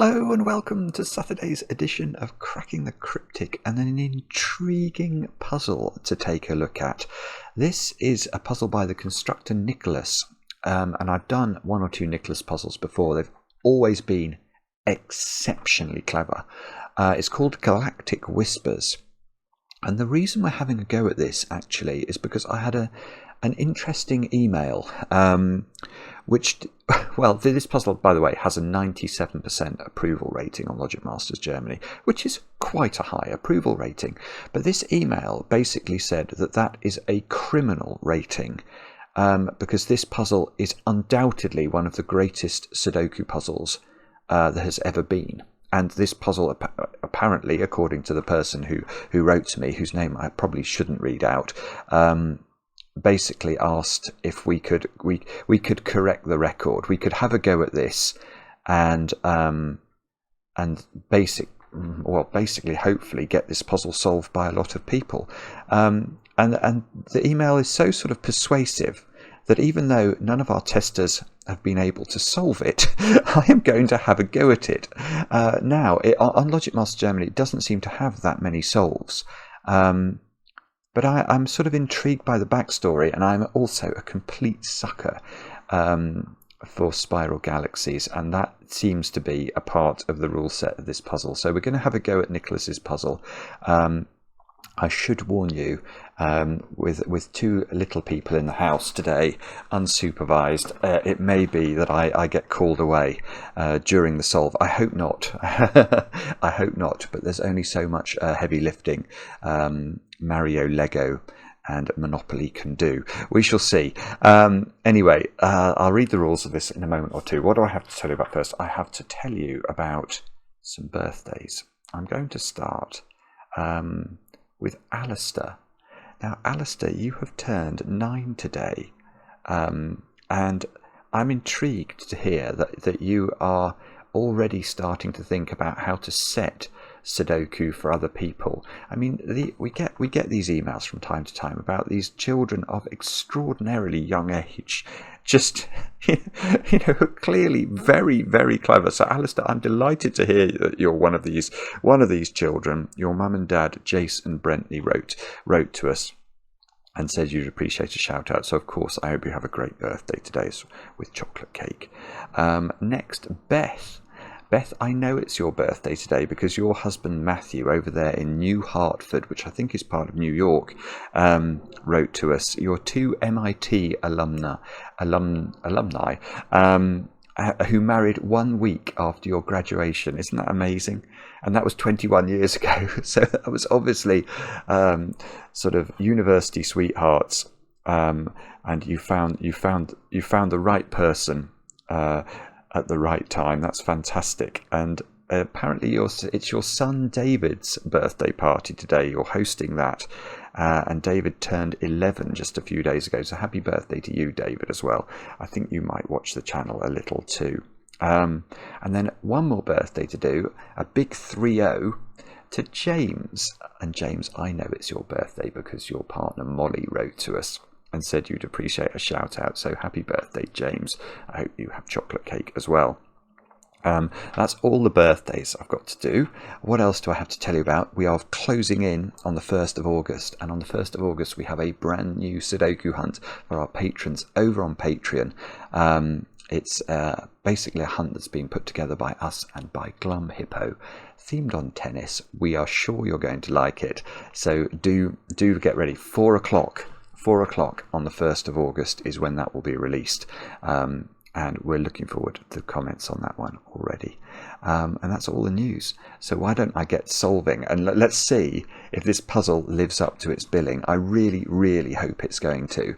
Hello and welcome to Saturday's edition of Cracking the Cryptic, and an intriguing puzzle to take a look at. This is a puzzle by the constructor Knickolas, and I've done one or two Knickolas puzzles before. They've always been exceptionally clever. It's called Galactic Whispers, and the reason we're having a go at this actually is because I had an interesting email which, well, this puzzle, by the way, has a 97% approval rating on Logic Masters Germany, which is quite a high approval rating. But this email basically said that that is a criminal rating, because this puzzle is undoubtedly one of the greatest Sudoku puzzles there has ever been. And this puzzle, apparently, according to the person who wrote to me, whose name I probably shouldn't read out, basically asked if we could correct the record. We could have a go at this, and basically hopefully get this puzzle solved by a lot of people. And the email is so sort of persuasive that even though none of our testers have been able to solve it, I am going to have a go at it. Now, on Logic Master Germany, it doesn't seem to have that many solves. But I'm sort of intrigued by the backstory, and I'm also a complete sucker for spiral galaxies, and that seems to be a part of the rule set of this puzzle. So we're going to have a go at Knickolas's puzzle. I should warn you, with two little people in the house today, unsupervised, it may be that I get called away during the solve. I hope not. I hope not, but there's only so much heavy lifting Mario, Lego and Monopoly can do. We shall see. Anyway, I'll read the rules of this in a moment or two. What do I have to tell you about first? I have to tell you about some birthdays. I'm going to start with Alistair. Now, Alistair, you have turned 9 today, and I'm intrigued to hear that you are already starting to think about how to set Sudoku for other people. I mean, we get these emails from time to time about these children of extraordinarily young age, just clearly very, very clever. So, Alistair, I'm delighted to hear that you're one of these children. Your mum and dad, Jace and Brentley, wrote to us and said you'd appreciate a shout out. So, of course, I hope you have a great birthday today with chocolate cake. Next, Beth. Beth, I know it's your birthday today because your husband Matthew over there in New Hartford, which I think is part of New York, wrote to us. Your two MIT alumni who married 1 week after your graduation. Isn't that amazing? And that was 21 years ago. So that was obviously sort of university sweethearts, and you found the right person at the right time. That's fantastic. And apparently it's your son David's birthday party today. You're hosting that, and David turned 11 just a few days ago, so happy birthday to you, David, as well. I think you might watch the channel a little too. And then one more birthday to do, a big 3-0 to James. And James, I know it's your birthday because your partner Molly wrote to us and said you'd appreciate a shout out. So happy birthday, James. I hope you have chocolate cake as well. That's all the birthdays I've got to do. What else do I have to tell you about? We are closing in on the 1st of August, and on the 1st of August we have a brand new Sudoku hunt for our patrons over on Patreon. It's basically a hunt that's been put together by us and by Glum Hippo, themed on tennis. We are sure you're going to like it, so do get ready. 4 o'clock on the 1st of August is when that will be released, and we're looking forward to the comments on that one already. And that's all the news. So why don't I get solving, and let's see if this puzzle lives up to its billing. I really, really hope it's going to.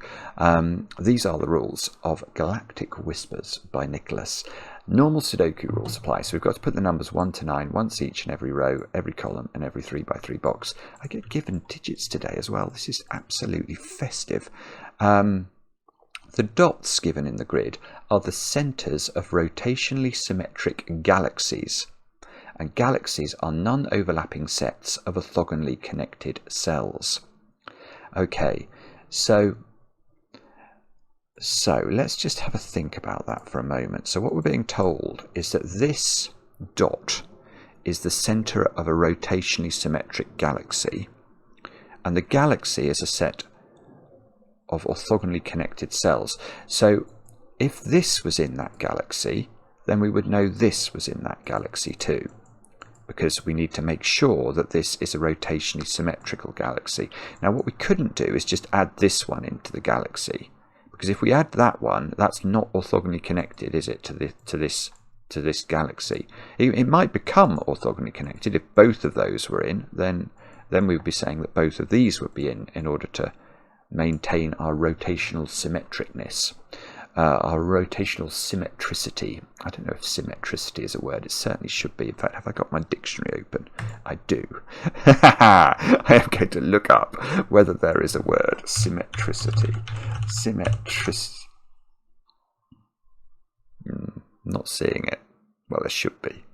These are the rules of Galactic Whispers by Knickolas. Normal Sudoku rules apply, so we've got to put the numbers 1 to 9 once each in every row, every column, and every 3x3 box. I get given digits today as well. This is absolutely festive. The dots given in the grid are the centres of rotationally symmetric galaxies, and galaxies are non-overlapping sets of orthogonally connected cells. Okay, so let's just have a think about that for a moment. So what we're being told is that this dot is the centre of a rotationally symmetric galaxy, and the galaxy is a set of orthogonally connected cells. So if this was in that galaxy, then we would know this was in that galaxy too, because we need to make sure that this is a rotationally symmetrical galaxy. Now what we couldn't do is just add this one into the galaxy, because if we add that one, that's not orthogonally connected, is it, to this galaxy? It might become orthogonally connected if both of those were in. Then we would be saying that both of these would be in order to maintain our rotational symmetricness, our rotational symmetricity. I don't know if symmetricity is a word. It certainly should be. In fact, have I got my dictionary open? I do. I am going to look up whether there is a word. Symmetricity. Not seeing it. Well, there should be.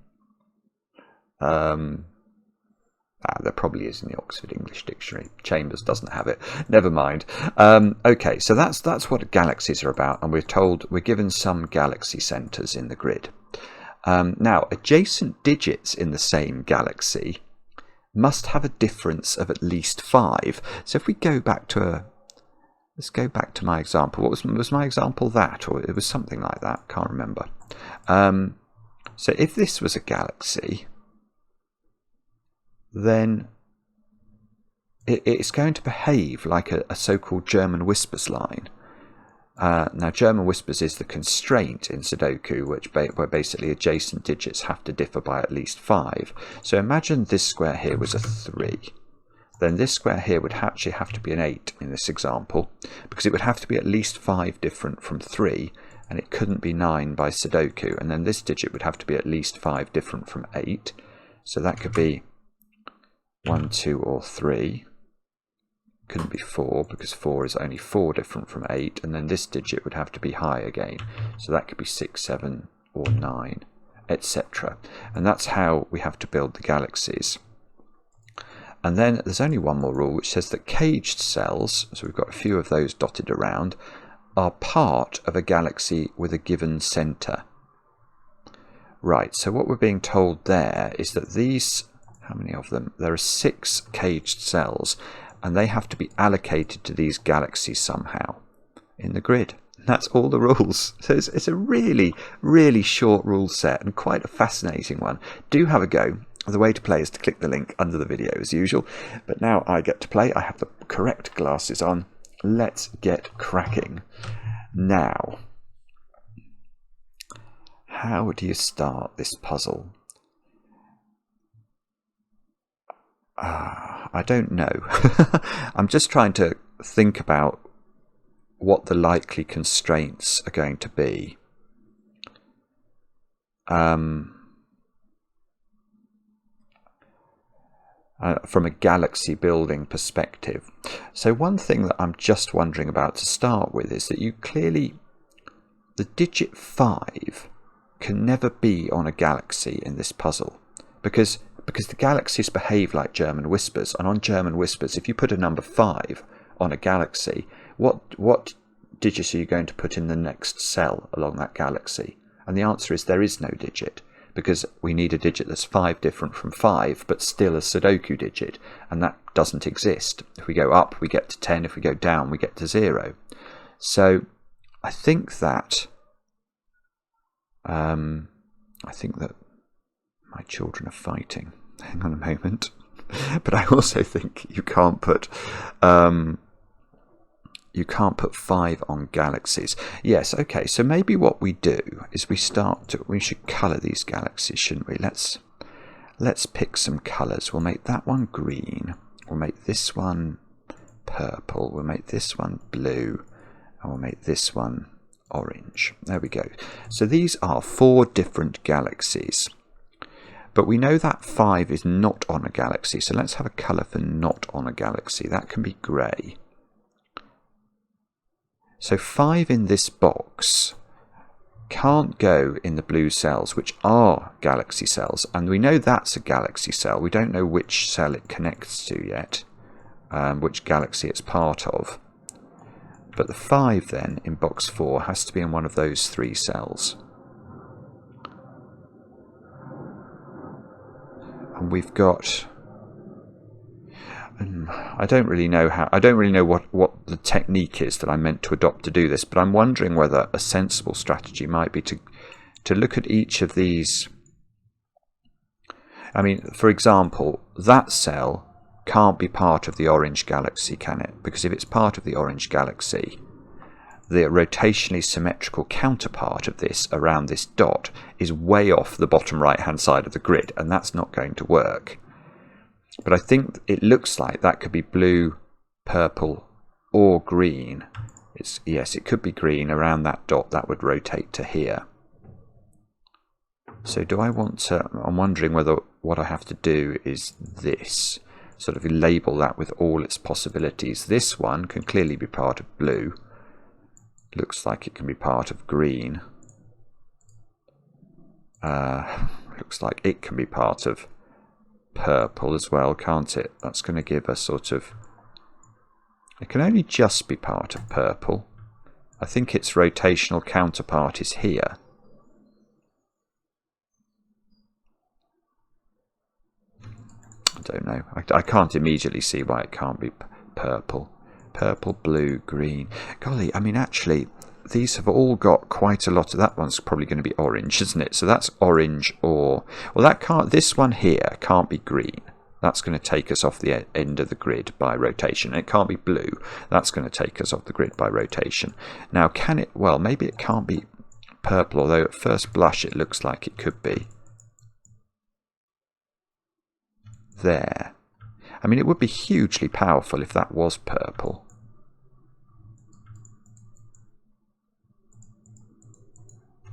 There probably is in the Oxford English Dictionary. Chambers doesn't have it. Never mind. Okay, so that's what galaxies are about, and we're given some galaxy centres in the grid. Now, adjacent digits in the same galaxy must have a difference of at least 5. So if we go back to let's go back to my example. What was my example? That, or it was something like that? Can't remember. So if this was a galaxy, then it's going to behave like a so-called German Whispers line. Now, German Whispers is the constraint in Sudoku, where basically adjacent digits have to differ by at least 5. So imagine this square here was a 3. Then this square here would actually have to be an 8 in this example, because it would have to be at least 5 different from 3, and it couldn't be 9 by Sudoku. And then this digit would have to be at least 5 different from 8. So that could be 1, 2, or 3. Couldn't be 4, because 4 is only 4 different from 8, and then this digit would have to be high again. So that could be 6, 7, or 9, etc. And that's how we have to build the galaxies. And then there's only one more rule, which says that caged cells, so we've got a few of those dotted around, are part of a galaxy with a given centre. Right, so what we're being told there is that these, how many of them? There are 6 caged cells, and they have to be allocated to these galaxies somehow in the grid. And that's all the rules. So it's a really, really short rule set, and quite a fascinating one. Do have a go. The way to play is to click the link under the video as usual. But now I get to play. I have the correct glasses on. Let's get cracking. Now, how do you start this puzzle? I don't know. I'm just trying to think about what the likely constraints are going to be. From a galaxy building perspective. So one thing that I'm just wondering about to start with is that the digit 5 can never be on a galaxy in this puzzle, because the galaxies behave like German Whispers, and on German Whispers, if you put a number 5 on a galaxy, what digit are you going to put in the next cell along that galaxy? And the answer is there is no digit, because we need a digit that's 5 different from 5, but still a Sudoku digit, and that doesn't exist. If we go up, we get to 10. If we go down, we get to 0. So I think that my children are fighting. Hang on a moment. But I also think you can't put 5 on galaxies. Yes, okay, so maybe what we do is we should colour these galaxies, shouldn't we? Let's pick some colours. We'll make that one green. We'll make this one purple. We'll make this one blue. And we'll make this one orange. There we go. So these are 4 different galaxies. But we know that 5 is not on a galaxy. So let's have a colour for not on a galaxy. That can be grey. So 5 in this box can't go in the blue cells, which are galaxy cells. And we know that's a galaxy cell. We don't know which cell it connects to yet, which galaxy it's part of. But the 5 then in box 4 has to be in one of those 3 cells. And we've got... I don't really know what the technique is that I'm meant to adopt to do this, but I'm wondering whether a sensible strategy might be to look at each of these. I mean, for example, that cell can't be part of the orange galaxy, can it? Because if it's part of the orange galaxy, the rotationally symmetrical counterpart of this around this dot is way off the bottom right hand side of the grid, and that's not going to work. But I think it looks like that could be blue, purple, or green. Yes, it could be green around that dot. That would rotate to here. So do I want to... I'm wondering whether what I have to do is this. Sort of label that with all its possibilities. This one can clearly be part of blue. Looks like it can be part of green. Looks like it can be part of purple as well, can't it? That's going to give us sort of... It can only just be part of purple. I think its rotational counterpart is here. I don't know. I can't immediately see why it can't be purple. Purple, blue, green. Golly, I mean, actually, these have all got quite a lot of... That one's probably going to be orange, isn't it? So that's orange or... Well, that can't... This one here can't be green. That's going to take us off the end of the grid by rotation. It can't be blue. That's going to take us off the grid by rotation. Now, can it... Well, maybe it can't be purple, although at first blush it looks like it could be. There. I mean, it would be hugely powerful if that was purple.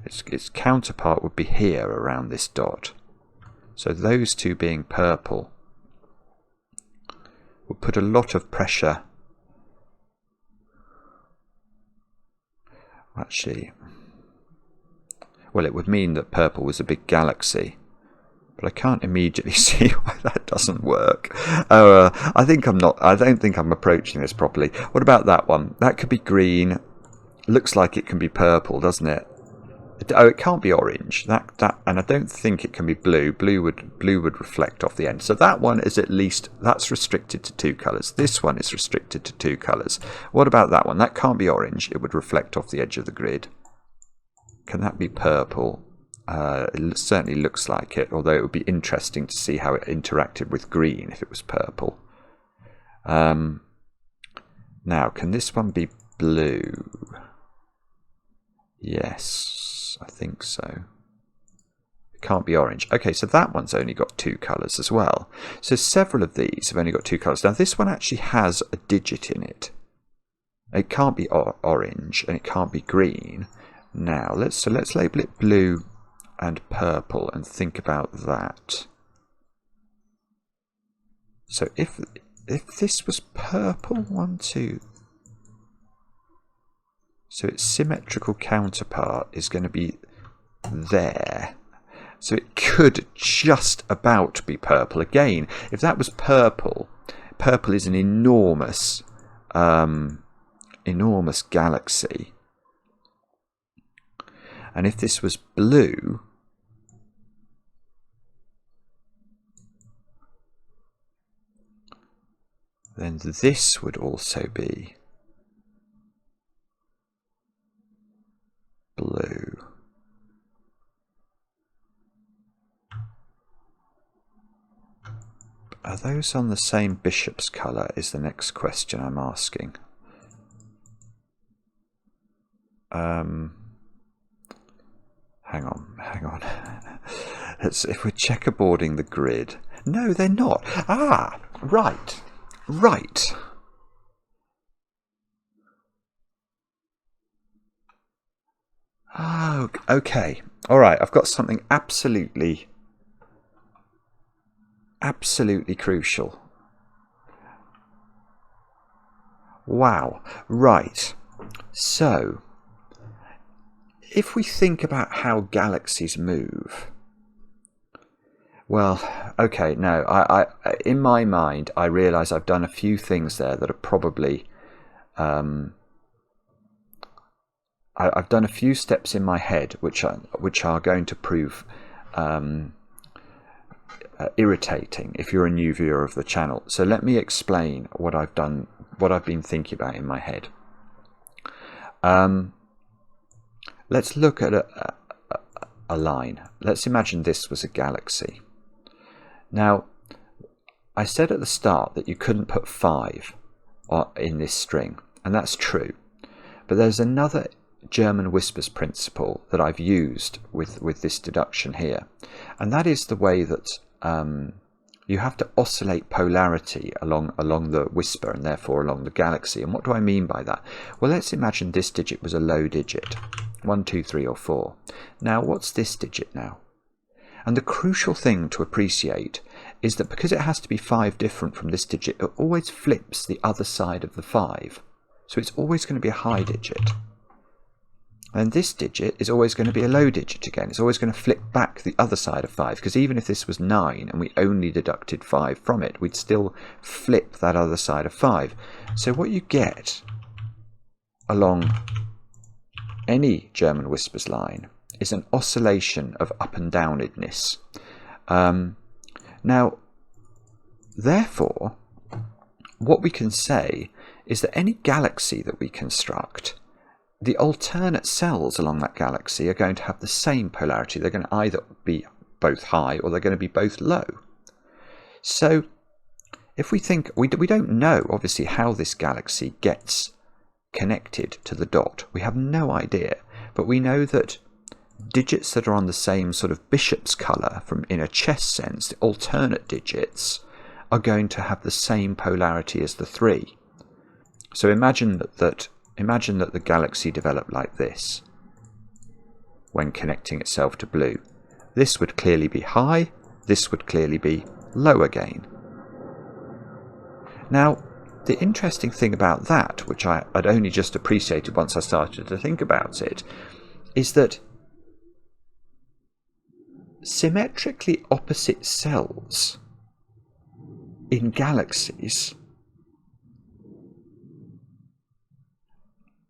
Its counterpart would be here around this dot. So those two being purple would put a lot of pressure. Actually, well, it would mean that purple was a big galaxy. But I can't immediately see why that doesn't work. I don't think I'm approaching this properly. What about that one? That could be green. Looks like it can be purple, doesn't it? Oh, it can't be orange. And I don't think it can be blue. Blue would reflect off the end. So that one is at least... That's restricted to 2 colours. This one is restricted to 2 colours. What about that one? That can't be orange. It would reflect off the edge of the grid. Can that be purple? It certainly looks like it, although it would be interesting to see how it interacted with green if it was purple. Now, can this one be blue? Yes, I think so. It can't be orange. Okay, so that one's only got 2 colours as well. So several of these have only got 2 colours. Now, this one actually has a digit in it. It can't be orange and it can't be green. Now, let's label it blue and purple and think about that. So if this was purple, 1, 2, so its symmetrical counterpart is going to be there. So it could just about be purple. Again, if that was purple, purple is an enormous, enormous galaxy. And if this was blue, then this would also be blue. Are those on the same bishop's colour is the next question I'm asking. Hang on. If we're checkerboarding the grid. No, they're not. Ah, right. Oh, okay. All right, I've got something absolutely crucial. Wow. Right. So, if we think about how galaxies move, well, okay, no, I in my mind, I realise I've done a few things there that are probably, I've done a few steps in my head which are going to prove irritating if you're a new viewer of the channel. So let me explain what I've done, what I've been thinking about in my head. Let's look at a line. Let's imagine this was a galaxy. Now, I said at the start that you couldn't put 5 in this string, and that's true. But there's another German Whispers principle that I've used with this deduction here, and that is the way that you have to oscillate polarity along the whisper and therefore along the galaxy. And what do I mean by that? Well, let's imagine this digit was a low digit, 1, 2, 3 or 4. Now what's this digit now? And the crucial thing to appreciate is that because it has to be 5 different from this digit, it always flips the other side of the 5. So it's always going to be a high digit. And this digit is always going to be a low digit again. It's always going to flip back the other side of 5, because even if this was 9 and we only deducted 5 from it, we'd still flip that other side of 5. So what you get along any German Whispers line is an oscillation of up and downedness. Now, therefore, what we can say is that any galaxy that we construct, the alternate cells along that galaxy are going to have the same polarity. They're going to either be both high or they're going to be both low. So if we think, we don't know obviously how this galaxy gets connected to the dot. We have no idea, but we know that digits that are on the same sort of bishop's colour, from in a chess sense, the alternate digits are going to have the same polarity as the 3. So imagine that the galaxy developed like this when connecting itself to blue. This would clearly be high, this would clearly be low again. Now, the interesting thing about that, which I'd only just appreciated once I started to think about it, is that symmetrically opposite cells in galaxies,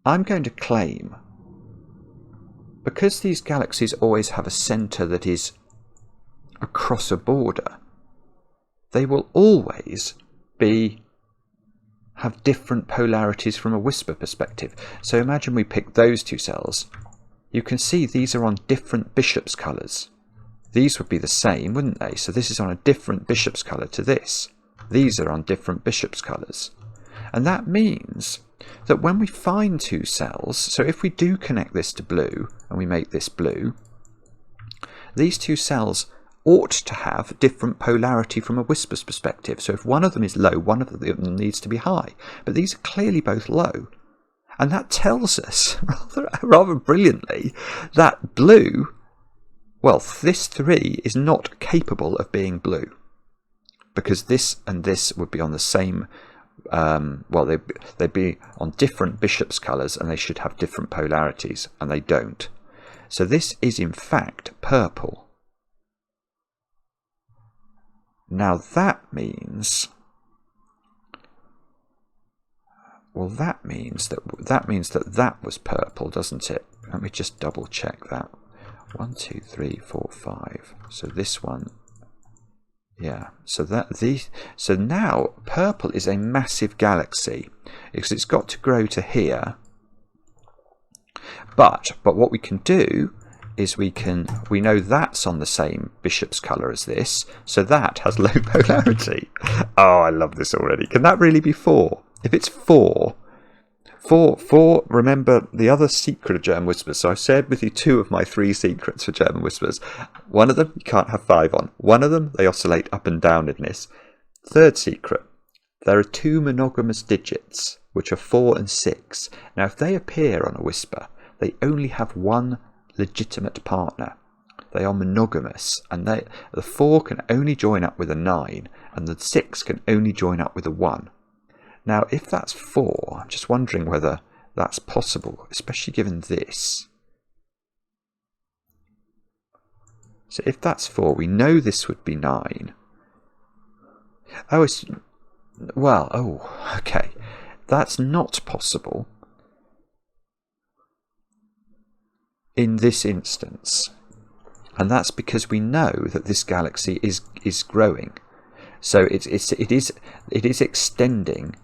I'm going to claim, because these galaxies always have a centre that is across a border, they will always have different polarities from a whisper perspective. So imagine we pick those two cells. You can see these are on different bishop's colours. These would be the same, wouldn't they? So this is on a different bishop's colour to this. These are on different bishop's colours. And that means that when we find two cells, so if we do connect this to blue and we make this blue, these two cells ought to have different polarity from a whisper's perspective. So if one of them is low, one of them needs to be high. But these are clearly both low. And that tells us, rather brilliantly, that blue, well, this 3 is not capable of being blue. Because this and this would be on the same, well, they'd be on different bishop's colours and they should have different polarities, and they don't. So this is in fact purple. Now that means, well, that means that was purple, doesn't it? Let me just double check that. 1, 2, 3, 4, 5. So this one, yeah. So so now purple is a massive galaxy because it's got to grow to here. But what we can do is we know that's on the same bishop's colour as this, so that has low polarity. Oh, I love this already. Can that really be 4? If it's 4, remember the other secret of German Whispers. So I've shared with you 2 of my 3 secrets for German Whispers. One of them you can't have 5 on. One of them, they oscillate up and down in this. Third secret, there are 2 monogamous digits, which are 4 and 6. Now if they appear on a whisper, they only have one legitimate partner. They are monogamous, and the 4 can only join up with a 9, and the 6 can only join up with a 1. Now, if that's 4, I'm just wondering whether that's possible, especially given this. So if that's 4, we know this would be 9. Oh, okay. That's not possible in this instance. And that's because we know that this galaxy is growing. So it is extending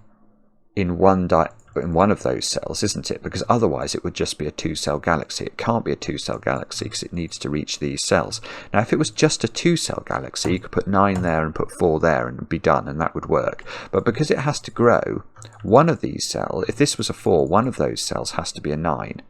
in one of those cells, isn't it? Because otherwise it would just be a two-cell galaxy. It can't be a two-cell galaxy because it needs to reach these cells. Now, if it was just a two-cell galaxy, you could put 9 there and put 4 there and be done, and that would work. But because it has to grow, one of these cells, if this was a 4, one of those cells has to be a 9.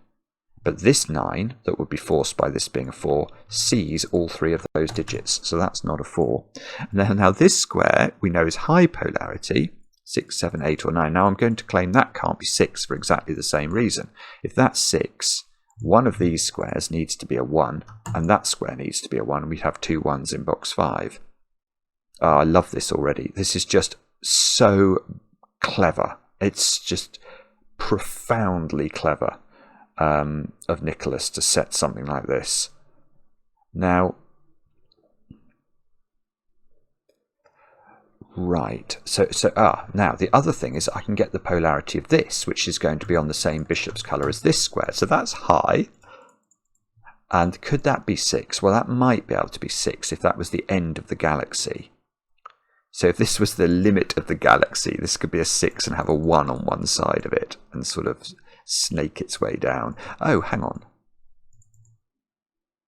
But this 9, that would be forced by this being a 4, sees all 3 of those digits. So that's not a 4. Now this square we know is high polarity, 6, 7, 8 or 9. Now I'm going to claim that can't be 6 for exactly the same reason. If that's 6, one of these squares needs to be a 1, and that square needs to be a 1, and we have 2 1s in box 5. Oh, I love this already. This is just so clever. It's just profoundly clever. Of Knickolas to set something like this. Now, right, now the other thing is I can get the polarity of this, which is going to be on the same bishop's colour as this square. So that's high. And could that be 6? Well, that might be able to be 6 if that was the end of the galaxy. So if this was the limit of the galaxy, this could be a 6 and have a 1 on one side of it and sort of snake its way down. Oh, hang on.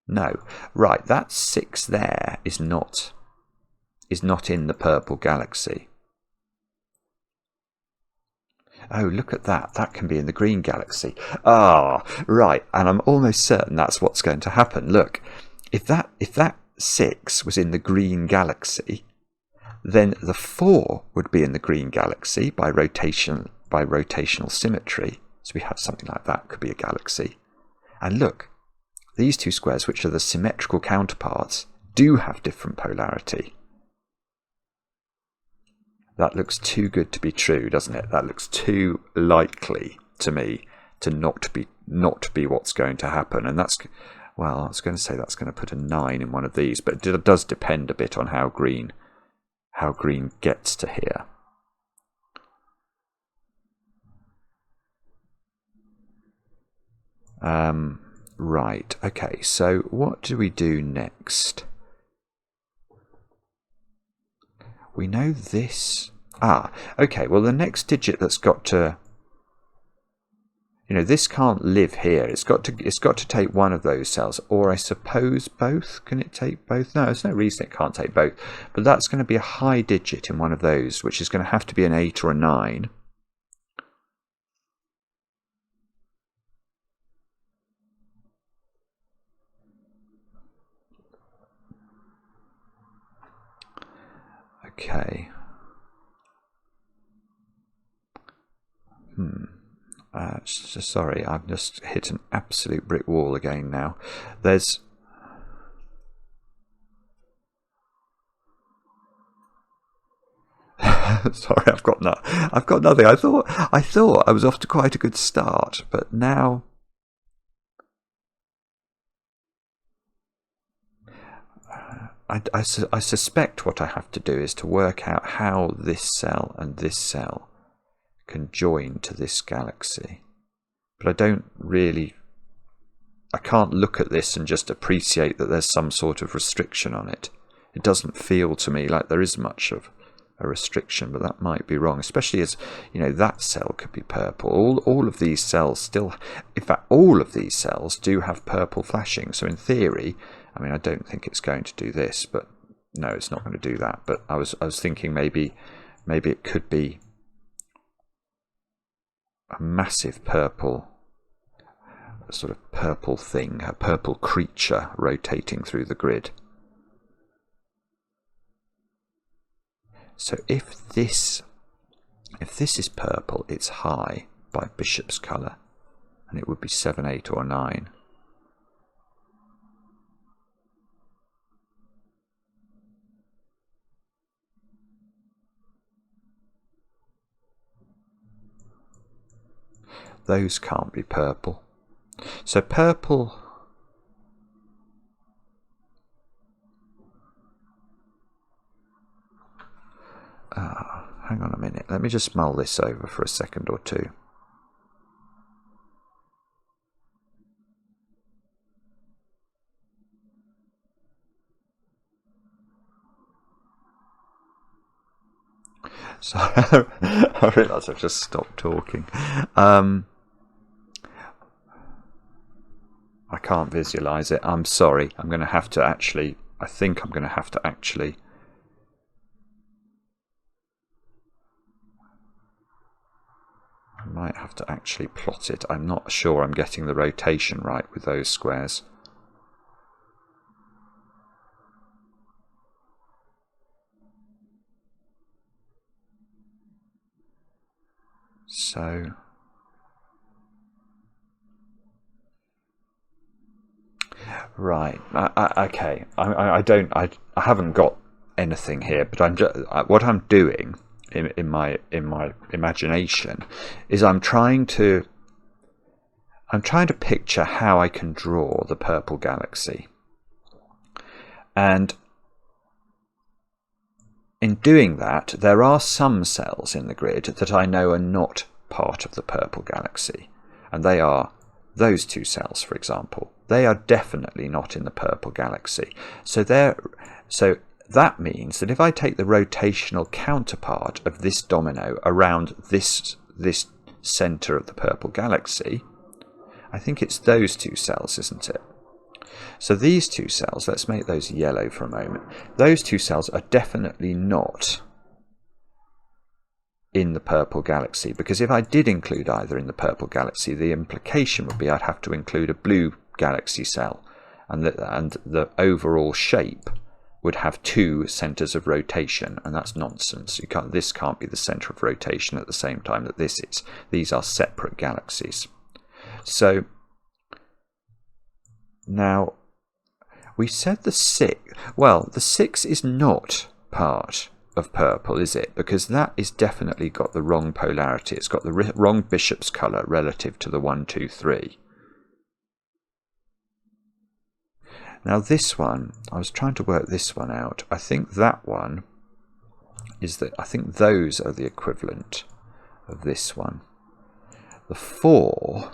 No. Right, that 6 there is not in the purple galaxy. Oh, look at that. That can be in the green galaxy. Ah, right. And I'm almost certain that's what's going to happen. Look, if that 6 was in the green galaxy, then the 4 would be in the green galaxy by rotational symmetry. So we have something like that, could be a galaxy. And look, these 2 squares, which are the symmetrical counterparts, do have different polarity. That looks too good to be true, doesn't it? That looks too likely to me to not be what's going to happen. And that's, well, I was going to say that's going to put a 9 in one of these, but it does depend a bit on how green gets to here. Right, okay, so what do we do next? We know this. Okay, well the next digit that's got to, this can't live here. It's got to take one of those cells, or I suppose both. Can it take both? No, there's no reason it can't take both. But that's going to be a high digit in one of those, which is going to have to be an 8 or a 9. Okay. Sorry, I've just hit an absolute brick wall again now. There's... Sorry, I've got nothing. I thought I was off to quite a good start, but now... I suspect what I have to do is to work out how this cell and this cell can join to this galaxy. But I can't look at this and just appreciate that there's some sort of restriction on it. It doesn't feel to me like there is much of a restriction, but that might be wrong, especially as, that cell could be purple. All of these cells still, in fact, all of these cells do have purple flashing. So in theory, I don't think it's going to do this, but no, it's not going to do that. But I was thinking maybe it could be a massive purple, sort of purple thing, a purple creature rotating through the grid. So if this is purple, it's high by bishop's colour, and it would be 7, 8 or 9. Those can't be purple. So purple... hang on a minute. Let me just mull this over for a second or two. So I realise I've just stopped talking. I can't visualise it. I'm sorry. I'm going to have to actually... I think I'm going to have to actually... I might have to actually plot it. I'm not sure I'm getting the rotation right with those squares. So... Right. Okay. I haven't got anything here, but what I'm doing in my imagination is I'm trying to picture how I can draw the purple galaxy, and in doing that, there are some cells in the grid that I know are not part of the purple galaxy, and they are those two cells, for example. They are definitely not in the purple galaxy. So that means that if I take the rotational counterpart of this domino around this center of the purple galaxy, I think it's those two cells, isn't it? So these two cells, let's make those yellow for a moment. Those two cells are definitely not in the purple galaxy, because if I did include either in the purple galaxy, the implication would be I'd have to include a blue galaxy cell, and the overall shape would have two centers of rotation, and that's nonsense. This can't be the center of rotation at the same time that this is. These are separate galaxies. So now we said the 6. Well, the 6 is not part of purple, is it? Because that is definitely got the wrong polarity. It's got the wrong bishop's colour relative to the 1, 2, 3. Now this one, I was trying to work this one out. I think that one is that. I think those are the equivalent of this one. The 4.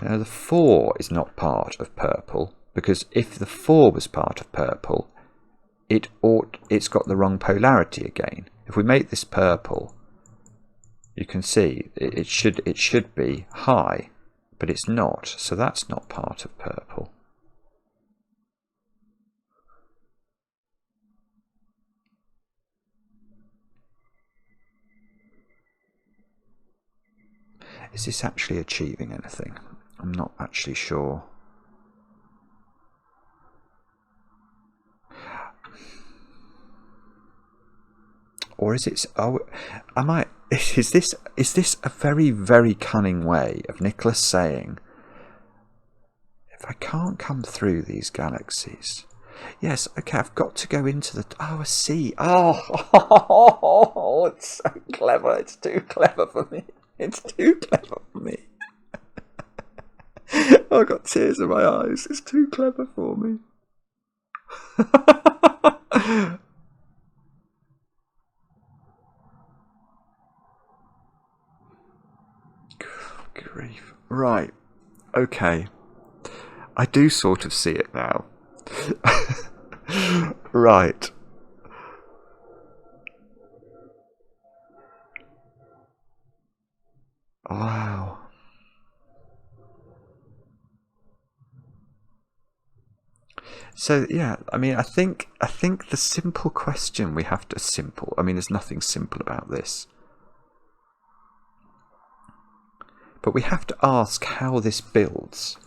Now the 4 is not part of purple, because if the 4 was part of purple, it's got the wrong polarity again. If we make this purple, you can see it should be high, but it's not, so that's not part of purple. Is this actually achieving anything? I'm not actually sure. Or is it? Oh, is this a very, very cunning way of Knickolas saying, if I can't come through these galaxies, yes, okay, I've got to go into the... Oh, I see. Oh, it's so clever. It's too clever for me. It's too clever for me. I've got tears in my eyes. It's too clever for me. Grief. Right. Okay. I do sort of see it now. Right. Wow. So yeah, I mean, I think the simple question we have to I mean, there's nothing simple about this. But we have to ask how this builds.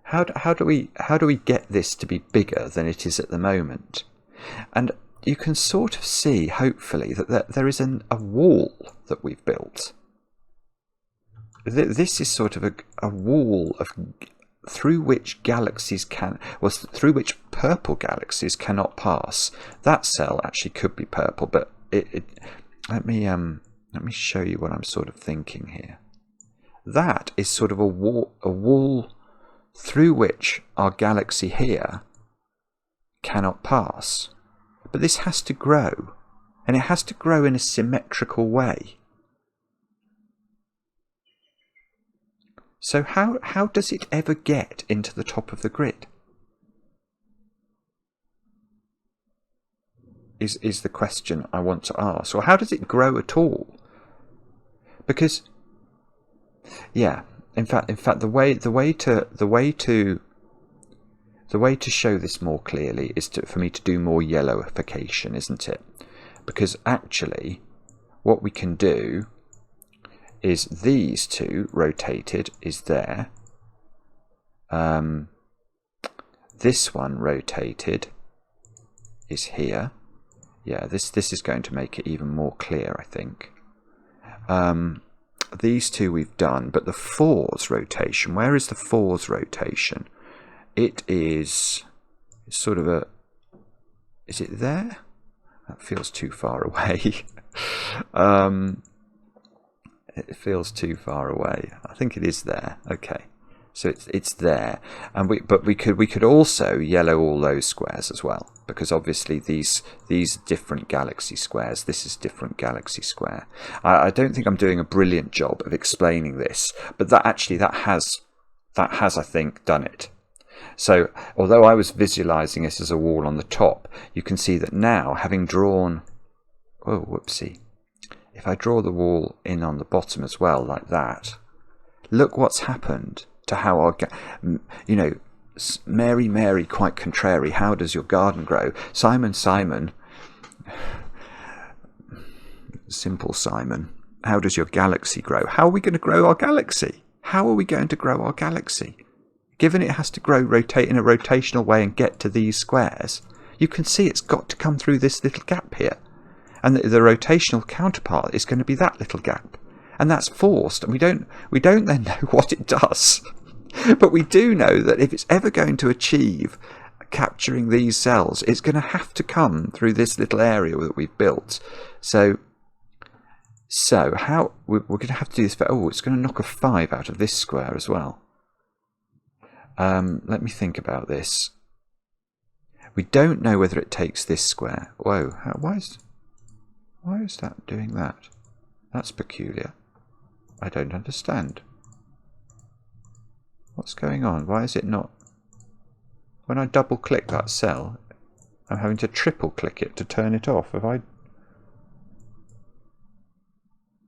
How do we get this to be bigger than it is at the moment? And you can sort of see, hopefully, that there is a wall that we've built. This is sort of a wall through which through which purple galaxies cannot pass. That cell actually could be purple, but let me show you what I'm sort of thinking here. That is sort of a wall through which our galaxy here cannot pass. But this has to grow, and it has to grow in a symmetrical way. So how does it ever get into the top of the grid? is the question I want to ask. Or how does it grow at all? Because, yeah, in fact, the way to show this more clearly is for me to do more yellowification, isn't it? Because actually, what we can do is these two rotated is there. This one rotated is here. Yeah, this is going to make it even more clear, I think. These two we've done, but the 4's rotation, where is the 4's rotation? It is sort of a... Is it there? That feels too far away. It feels too far away. I think it is there. Okay. So it's there, and we could also yellow all those squares as well, because obviously these different galaxy squares. This is different galaxy square. I don't think I'm doing a brilliant job of explaining this, but that has I think done it. So although I was visualizing this as a wall on the top, you can see that now, having drawn, oh whoopsie, if I draw the wall in on the bottom as well like that, look what's happened to how our, you know, Mary, quite contrary, how does your garden grow? Simon, simple Simon, how does your galaxy grow? How are we going to grow our galaxy? How are we going to grow our galaxy? Given it has to grow, rotate in a rotational way and get to these squares, you can see it's got to come through this little gap here. And the rotational counterpart is going to be that little gap. And that's forced, and we don't then know what it does. But we do know that if it's ever going to achieve capturing these cells, it's going to have to come through this little area that we've built. So how we're going to have to do this for, it's going to knock a 5 out of this square as well. Let me think about this. We don't know whether it takes this square. Whoa, why is that doing that? That's peculiar. I don't understand. What's going on? Why is it not? When I double click that cell, I'm having to triple click it to turn it off.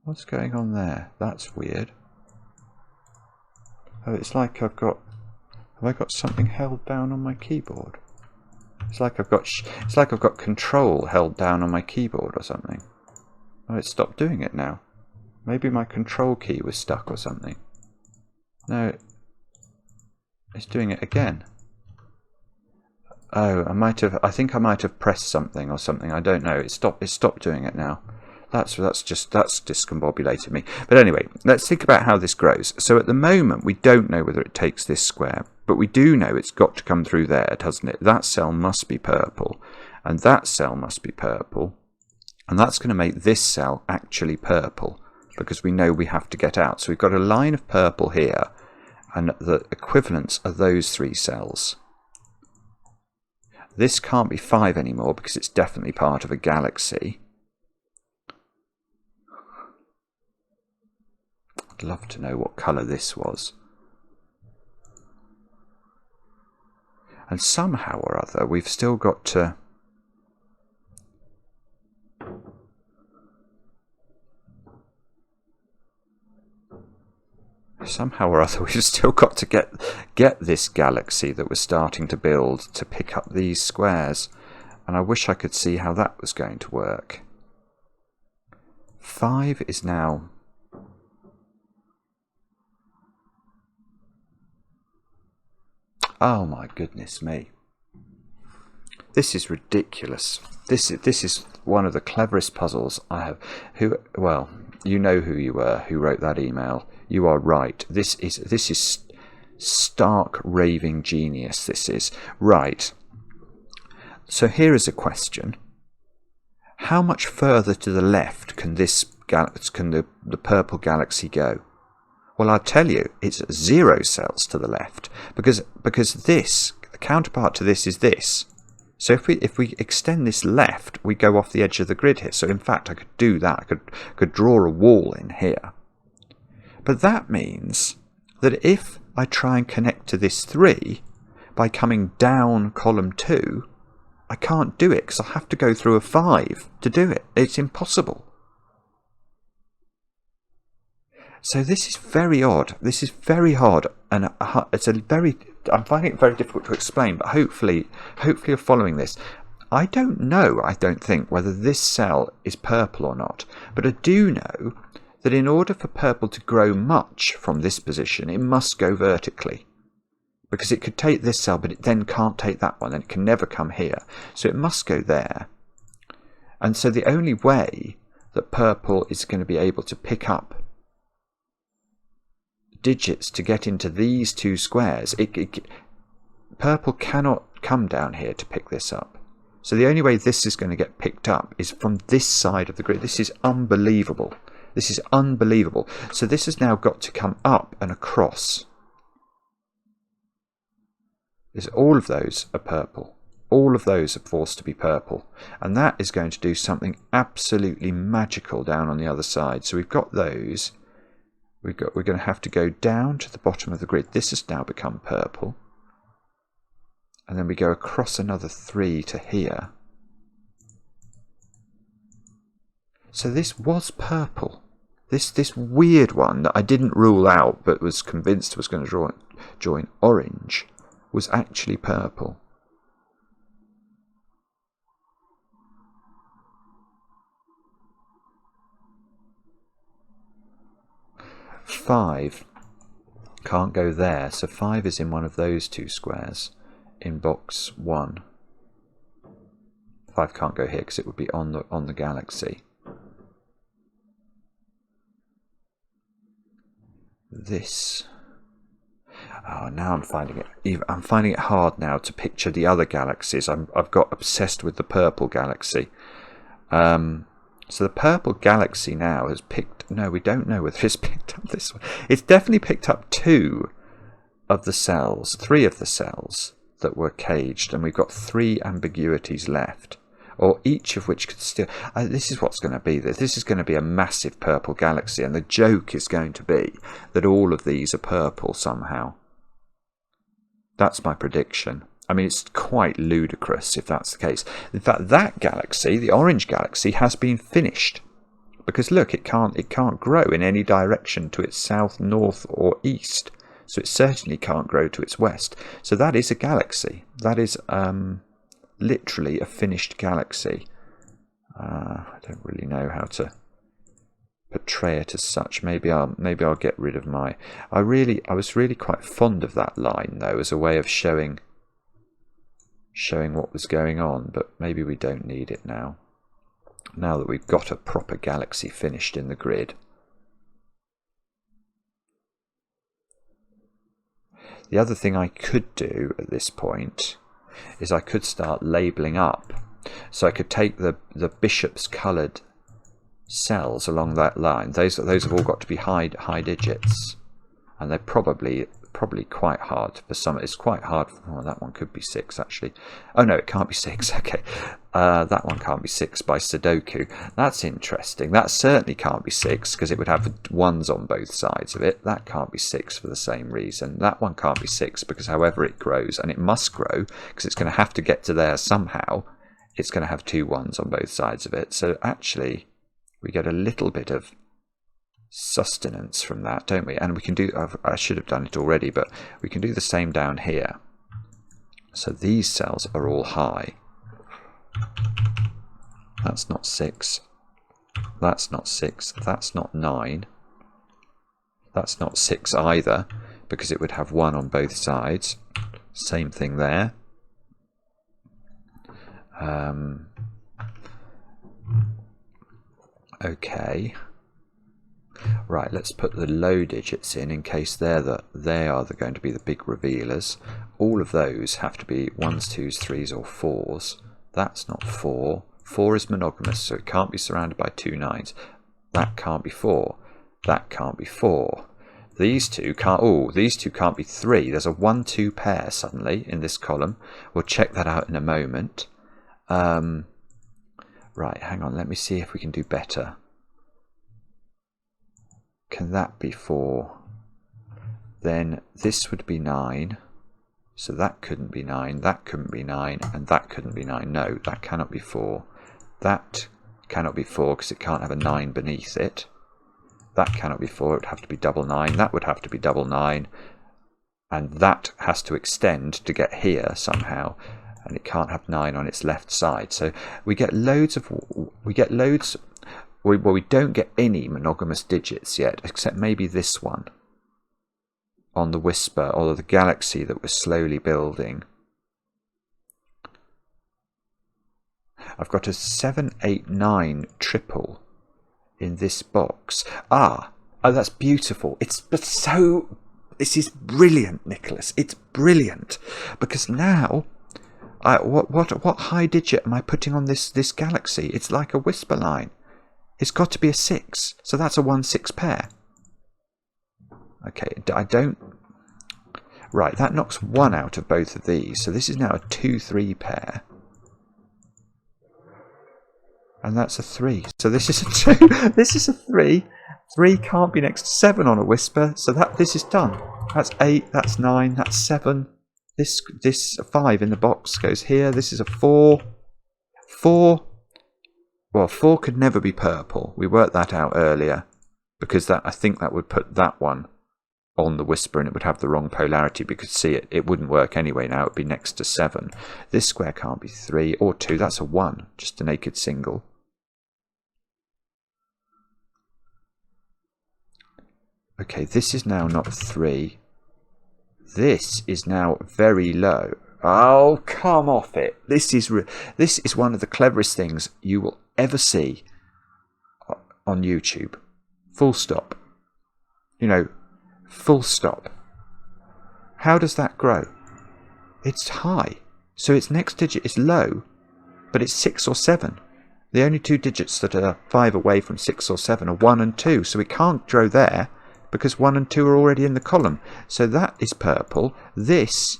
What's going on there? That's weird. Oh, it's like have I got something held down on my keyboard? It's like I've got control held down on my keyboard or something. Oh, it stopped doing it now. Maybe my control key was stuck or something. No, it's doing it again. Oh, I think I might have pressed something or something. I don't know. It stopped doing it now. That's discombobulated me. But anyway, let's think about how this grows. So at the moment, we don't know whether it takes this square, but we do know it's got to come through there, doesn't it? That cell must be purple, and that cell must be purple, and that's going to make this cell actually purple, because we know we have to get out. So we've got a line of purple here, and the equivalents are those 3 cells. This can't be 5 anymore because it's definitely part of a galaxy. I'd love to know what colour this was. And somehow or other we've still got to... Somehow or other we've still got to get this galaxy that we're starting to build to pick up these squares. And I wish I could see how that was going to work. 5 is now... Oh my goodness me. This is ridiculous. This is one of the cleverest puzzles I have. Well, you know who you were who wrote that email. You are right. This is stark raving genius. This is right. So here is a question. How much further to the left can the purple galaxy go? Well, I'll tell you, it's 0 cells to the left, because this, the counterpart to this is this. So if we extend this left, we go off the edge of the grid here. So in fact, I could do that. I could draw a wall in here. But that means that if I try and connect to this 3 by coming down column 2, I can't do it because I have to go through a 5 to do it. It's impossible. So this is very odd. This is very hard, and it's a very. I'm finding it very difficult to explain, but hopefully you're following this. I don't know. I don't think whether this cell is purple or not, but I do know that in order for purple to grow much from this position, it must go vertically. Because it could take this cell, but it then can't take that one, and it can never come here. So it must go there. And so the only way that purple is going to be able to pick up digits to get into these two squares, purple cannot come down here to pick this up. So the only way this is going to get picked up is from this side of the grid. This is unbelievable. This is unbelievable. So this has now got to come up and across. All of those are purple. All of those are forced to be purple. And that is going to do something absolutely magical down on the other side. So we've got those. We're going to have to go down to the bottom of the grid. This has now become purple. And then we go across another 3 to here. So this was purple. This weird one that I didn't rule out but was convinced was going to join orange was actually purple. Five can't go there, so 5 is in one of those two squares in box 1. 5 can't go here because it would be on the galaxy. This. Oh, now I'm finding it hard now to picture the other galaxies. I've got obsessed with the purple galaxy. So the purple galaxy now has picked. No, we don't know whether it's picked up this one. It's definitely picked up 2 of the cells, 3 of the cells that were caged, and we've got 3 ambiguities left, or each of which could still. This is what's going to be. This is going to be a massive purple galaxy, and the joke is going to be that all of these are purple somehow. That's my prediction. I mean, it's quite ludicrous if that's the case. In fact, that galaxy, the orange galaxy, has been finished. Because look, it can't grow in any direction to its south, north or east. So it certainly can't grow to its west. So that is a galaxy. That is literally a finished galaxy. I don't really know how to portray it as such. Maybe I'll get rid of my. I was really quite fond of that line though, as a way of showing what was going on, but maybe we don't need it now. Now that we've got a proper galaxy finished in the grid. The other thing I could do at this point is I could start labelling up. So I could take the bishop's coloured cells along that line. Those have all got to be high digits, and they're probably quite hard for some. It's quite hard. Oh, that one could be 6 actually. Oh no, it can't be 6. Okay, that one can't be 6 by Sudoku. That's interesting. That certainly can't be 6 because it would have 1s on both sides of it. That can't be 6 for the same reason. That one can't be 6 because however it grows, and it must grow because it's going to have to get to there somehow, it's going to have 2 1s on both sides of it. So actually we get a little bit of sustenance from that, don't we? And we can do, I should have done it already, but we can do the same down here. So these cells are all high. That's not 6. That's not 6. That's not 9. That's not 6 either, because it would have 1 on both sides. Same thing there. Okay. Right, let's put the low digits in case they are going to be the big revealers. All of those have to be 1s, 2s, 3s or 4s. That's not 4. 4 is monogamous, so it can't be surrounded by 2 9s. That can't be 4. That can't be 4. These two can't. Oh, these two can't be 3. There's a 1-2 pair suddenly in this column. We'll check that out in a moment. Right, hang on. Let me see if we can do better. Can that be 4? Then this would be 9. So that couldn't be 9, that couldn't be 9, and that couldn't be 9. No, that cannot be 4. That cannot be 4 because it can't have a 9 beneath it. That cannot be 4, it would have to be double 9. That would have to be double 9. And that has to extend to get here somehow. And it can't have 9 on its left side. So we get loads of... we don't get any monogamous digits yet, except maybe this one on the Whisper, or the galaxy that we're slowly building. I've got a 7, 8, 9 triple in this box. Oh, that's beautiful. It's so... This is brilliant, Knickolas. It's brilliant. Because now, what high digit am I putting on this galaxy? It's like a Whisper line. It's got to be a 6. So that's a 1-6 pair. Okay, I don't... Right, that knocks 1 out of both of these. So this is now a 2-3 pair. And that's a 3. So this is a 2. This is a 3. 3 can't be next to 7 on a Whisper. So this is done. That's 8, that's 9, that's 7. This 5 in the box goes here. This is a 4. 4. Well, 4 could never be purple. We worked that out earlier. Because I think that would put that one on the Whisper and it would have the wrong polarity. Because see, it wouldn't work anyway now. It would be next to 7. This square can't be 3 or 2. That's a 1. Just a naked single. Okay, this is now not 3. This is now very low. Oh, come off it. This is one of the cleverest things you will ever see on YouTube. Full stop. You know, full stop. How does that grow? It's high. So its next digit is low, but it's 6 or 7. The only 2 digits that are 5 away from 6 or 7 are 1 and 2. So it can't grow there because 1 and 2 are already in the column. So that is purple. This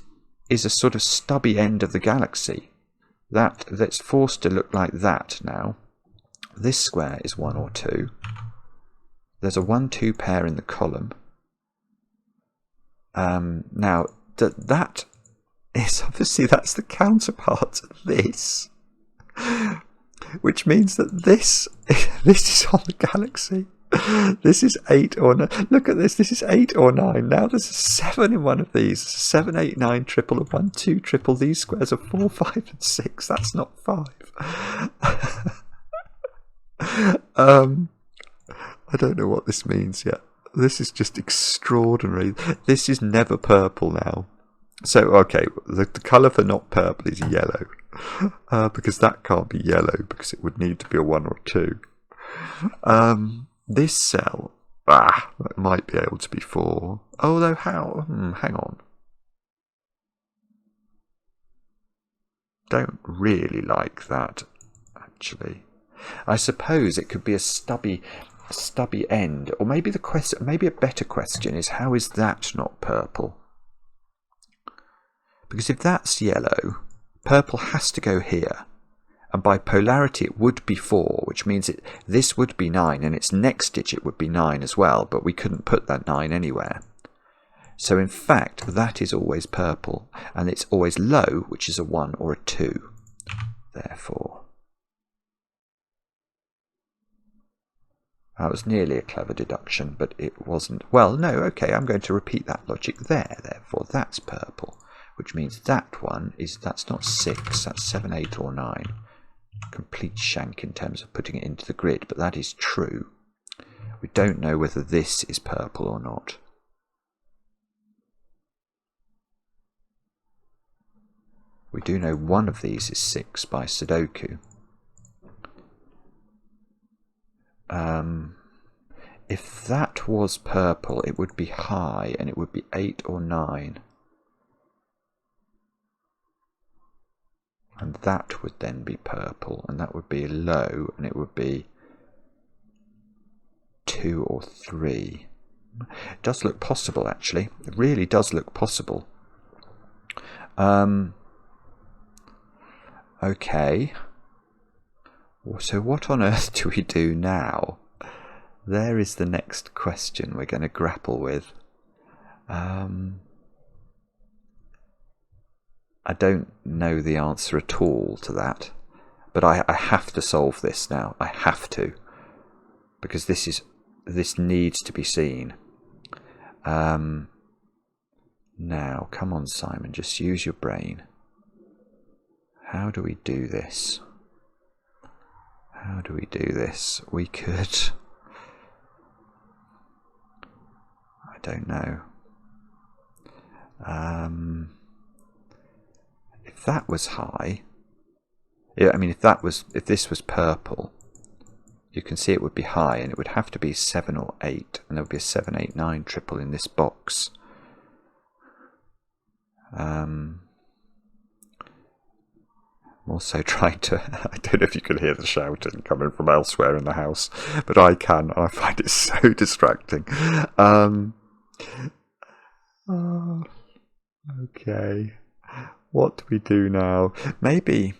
is a sort of stubby end of the galaxy. That's forced to look like that now. This square is 1 or 2. There's a 1-2 pair in the column. Now, that is obviously that's the counterpart of this. Which means that this is on the galaxy. This is 8 or 9. Look at this. This is 8 or 9. Now there's a 7 in one of these. 7, 8, 9 triple, a 1, 2 triple. These squares are 4, 5, and 6. That's not 5. I don't know what this means yet. This is just extraordinary. This is never purple now. So, okay, the colour for not purple is yellow. Because that can't be yellow, because it would need to be a 1 or 2. This cell, it might be able to be 4. Although how? Hang on. Don't really like that, actually. I suppose it could be a stubby end, or maybe maybe a better question is, how is that not purple? Because if that's yellow, purple has to go here. And by polarity it would be 4, which means this would be 9, and its next digit would be 9 as well, but we couldn't put that 9 anywhere. So in fact, that is always purple, and it's always low, which is a 1 or a 2, therefore. That was nearly a clever deduction, but it wasn't. Well, no, okay, I'm going to repeat that logic there, therefore that's purple, which means that one that's not 6, that's 7, 8 or 9. Complete shank in terms of putting it into the grid, but that is true. We don't know whether this is purple or not. We do know one of these is 6 by Sudoku. If that was purple, it would be high, and it would be 8 or 9. And that would then be purple, and that would be low, and it would be 2 or 3. It does look possible, actually. It really does look possible. Okay. So what on earth do we do now? There is the next question we're going to grapple with. I don't know the answer at all to that. But I have to solve this now. I have to. Because this needs to be seen. Now, come on, Simon, just use your brain. How do we do this? How do we do this? We could... I don't know. If that was high... I mean, if this was purple, you can see it would be high, and it would have to be 7 or 8, and there would be a 7, 8, 9 triple in this box. I'm also trying to... I don't know if you can hear the shouting coming from elsewhere in the house, but I can, and I find it so distracting. Okay. What do we do now? Maybe...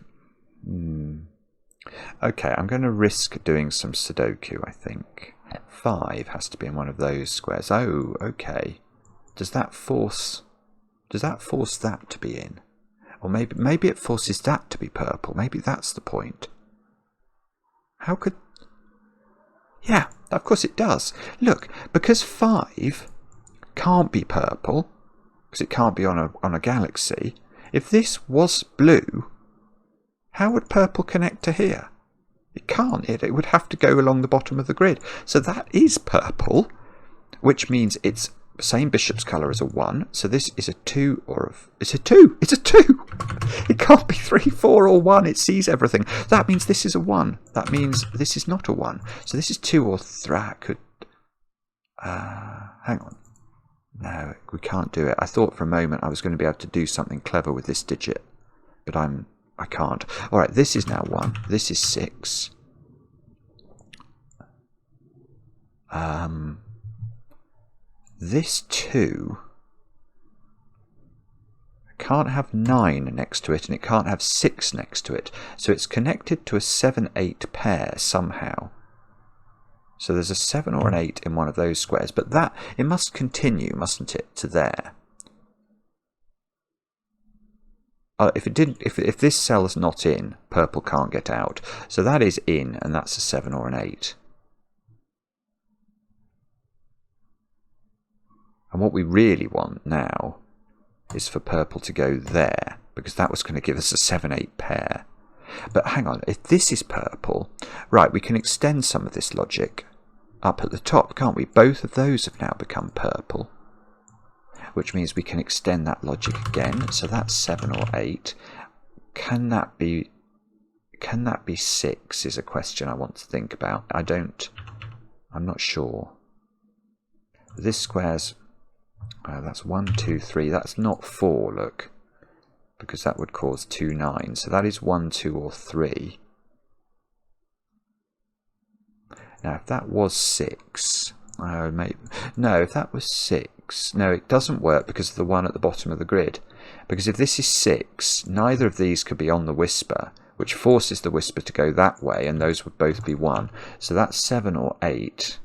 Okay, I'm going to risk doing some Sudoku, I think. 5 has to be in one of those squares. Oh, okay. Does that force that to be in? Or maybe it forces that to be purple. Maybe that's the point. How could... Yeah, of course it does. Look, because 5 can't be purple, because it can't be on a galaxy, if this was blue, how would purple connect to here? It can't. It would have to go along the bottom of the grid. So that is purple, which means it's the same bishop's colour as a 1. So this is a 2 or it's a 2. It's a 2. It can't be 3, 4 or 1. It sees everything. That means this is a 1. That means this is not a 1. So this is 2 or 3. Hang on. No, we can't do it. I thought for a moment I was going to be able to do something clever with this digit, but I can't. Alright, this is now 1. This is 6. This 2 can't have 9 next to it, and it can't have 6 next to it. So it's connected to a 7, 8 pair somehow. So there's a 7 or an 8 in one of those squares, but that, it must continue, mustn't it, to there. If this cell is not in, purple can't get out. So that is in, and that's a 7 or an 8. And what we really want now is for purple to go there, because that was going to give us a 7, 8 pair. But hang on, if this is purple, right, we can extend some of this logic up at the top, can't we? Both of those have now become purple, which means we can extend that logic again. So that's 7 or 8. Can that be 6 is a question I want to think about. I'm not sure. This square's, that's 1, 2, 3. That's not 4, look, because that would cause 2 9. So that is 1, 2 or 3. Now if that was 6, no, if that was 6, no, it doesn't work because of the 1 at the bottom of the grid. Because if this is 6, neither of these could be on the whisper, which forces the whisper to go that way, and those would both be 1. So that's 7 or 8.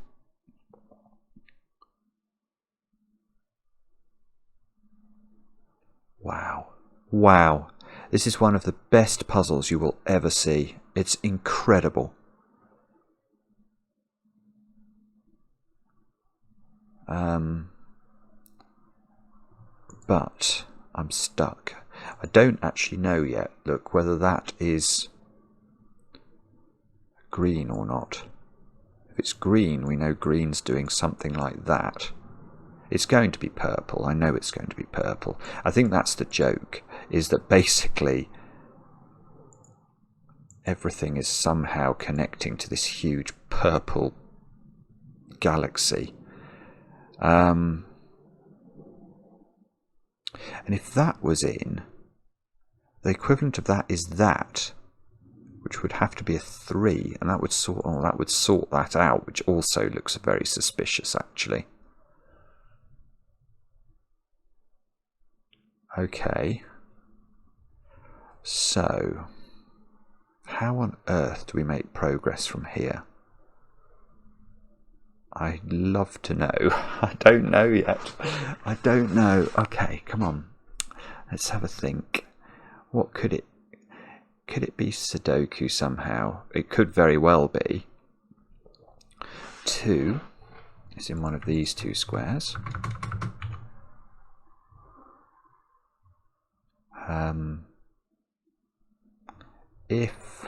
Wow. Wow. This is one of the best puzzles you will ever see. It's incredible. But I'm stuck. I don't actually know yet, look, whether that is green or not. If it's green, we know green's doing something like that. It's going to be purple. I know it's going to be purple. I think that's the joke, is that basically everything is somehow connecting to this huge purple galaxy. And if that was in, the equivalent of that is that, which would have to be a 3, and that would sort that out, which also looks very suspicious, actually. Okay. So, how on earth do we make progress from here? I'd love to know. I don't know yet. I don't know. Okay, come on. Let's have a think. What could it be? Sudoku somehow? It could very well be. 2 is in one of these two squares. If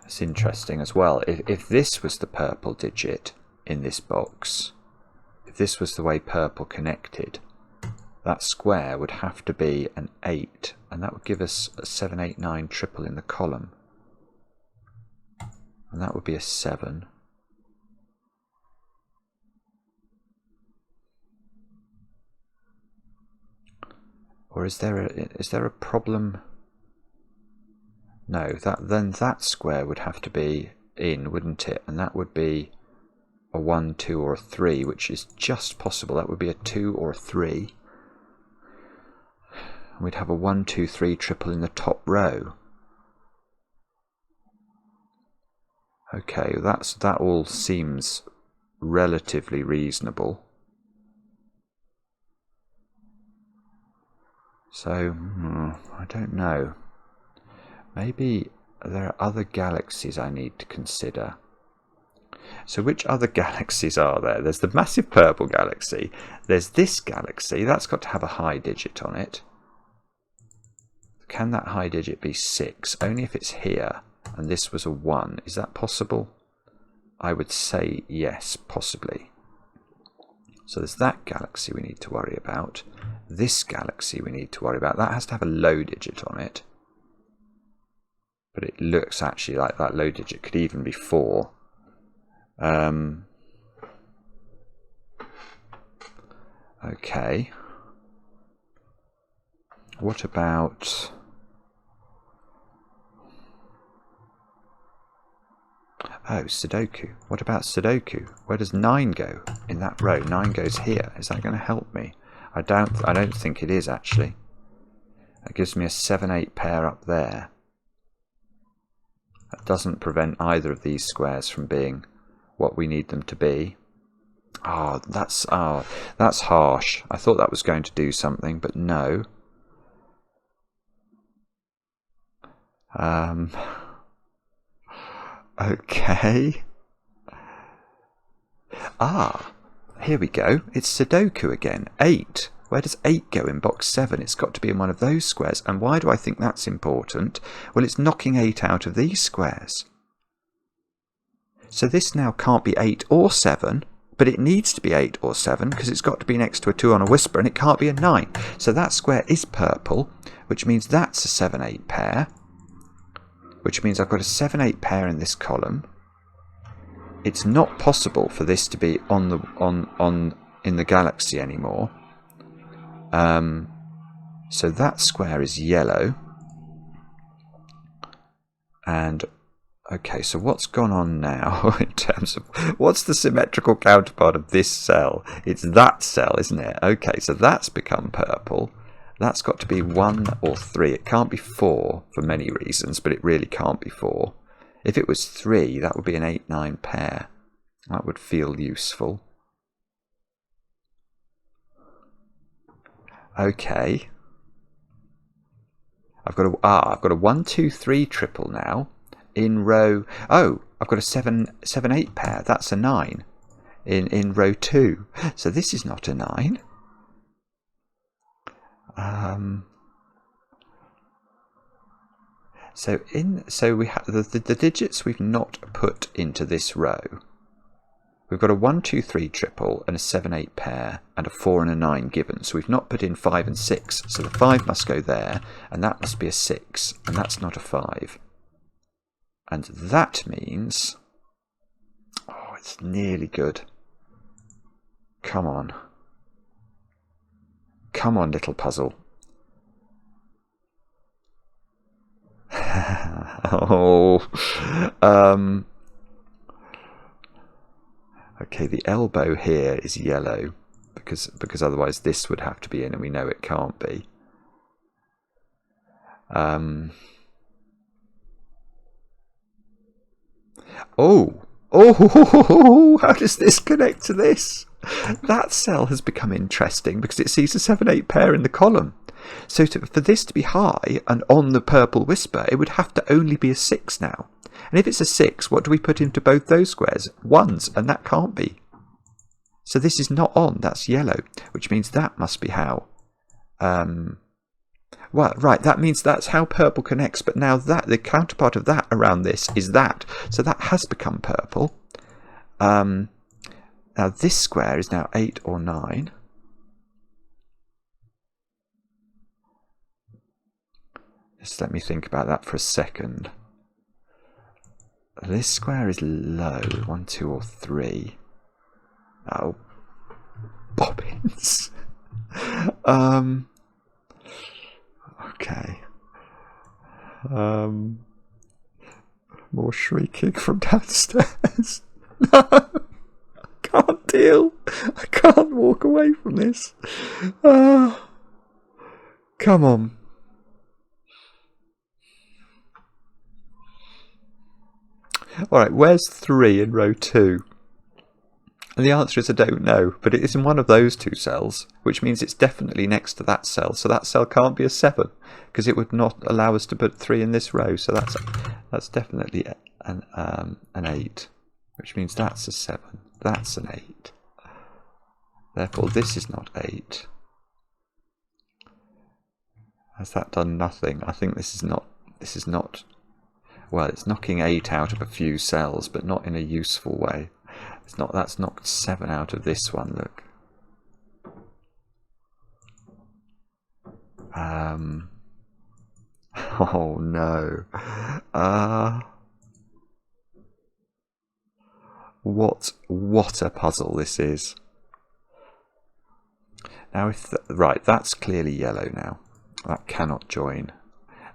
it's interesting as well, if this was the purple digit in this box, if this was the way purple connected, that square would have to be an 8, and that would give us a 7, 8, 9 triple in the column, and that would be a 7. Or is there a problem? No, then that square would have to be in, wouldn't it? And that would be a 1, 2, or a 3, which is just possible. That would be a 2 or a 3. And we'd have a 1, 2, 3 triple in the top row. Okay, that all seems relatively reasonable. So, I don't know. Maybe there are other galaxies I need to consider. So which other galaxies are there? There's the massive purple galaxy. There's this galaxy. That's got to have a high digit on it. Can that high digit be 6? Only if it's here and this was a 1. Is that possible? I would say yes, possibly. So there's that galaxy we need to worry about. This galaxy we need to worry about. That has to have a low digit on it. But it looks actually like that low digit could even be 4. Okay. What about... Oh, Sudoku. What about Sudoku? Where does 9 go in that row? 9 goes here. Is that going to help me? I don't think it is, actually. That gives me a 7, 8 pair up there. That doesn't prevent either of these squares from being what we need them to be. Oh, that's harsh. I thought that was going to do something, but no. Okay. Here we go. It's Sudoku again. 8. Where does 8 go in box 7? It's got to be in one of those squares. And why do I think that's important? Well, it's knocking 8 out of these squares. So this now can't be 8 or 7, but it needs to be 8 or 7 because it's got to be next to a 2 on a whisper, and it can't be a 9. So that square is purple, which means that's a 7, 8 pair, which means I've got a 7, 8 pair in this column. It's not possible for this to be in the galaxy anymore. So that square is yellow. And okay, so what's gone on now in terms of what's the symmetrical counterpart of this cell? It's that cell, isn't it? Okay, so that's become purple. That's got to be 1 or 3. It can't be 4 for many reasons, but it really can't be 4. If it was 3, that would be an 8, 9 pair. That would feel useful. Okay. I've got a 1, 2, 3 triple now in row. Oh, I've got a 7, 8 pair. That's a 9 in row 2. So this is not a 9. So we have the digits we've not put into this row. We've got a 1, 2, 3 triple and a 7, 8 pair and a 4 and a 9 given. So we've not put in 5 and 6. So the 5 must go there, and that must be a 6, and that's not a 5. And that means, oh, it's nearly good. Come on. Come on, little puzzle. Okay, the elbow here is yellow because otherwise this would have to be in, and we know it can't be. Oh, how does this connect to this? That cell has become interesting because it sees a 7, 8 pair in the column. So for this to be high and on the purple whisper, it would have to only be a 6 now. And if it's a 6, what do we put into both those squares? 1s, and that can't be. So this is not on, that's yellow, which means that must be how. Well, right, that means that's how purple connects, but now that the counterpart of that around this is that. So that has become purple. Now this square is now 8 or 9. Just let me think about that for a second. This square is low, 1, 2 or 3. Oh, bobbins. Okay. More shrieking from downstairs. No, I can't deal. I can't walk away from this. Come on. Alright, where's 3 in row 2? And the answer is I don't know, but it is in one of those 2 cells, which means it's definitely next to that cell. So that cell can't be a 7, because it would not allow us to put 3 in this row. So that's definitely an 8, which means that's a 7. That's an 8. Therefore, this is not 8. Has that done nothing? I think this is not. Well, it's knocking 8 out of a few cells, but not in a useful way. That's knocked 7 out of this one, look. Oh no. What a puzzle this is. Now right, that's clearly yellow now. That cannot join.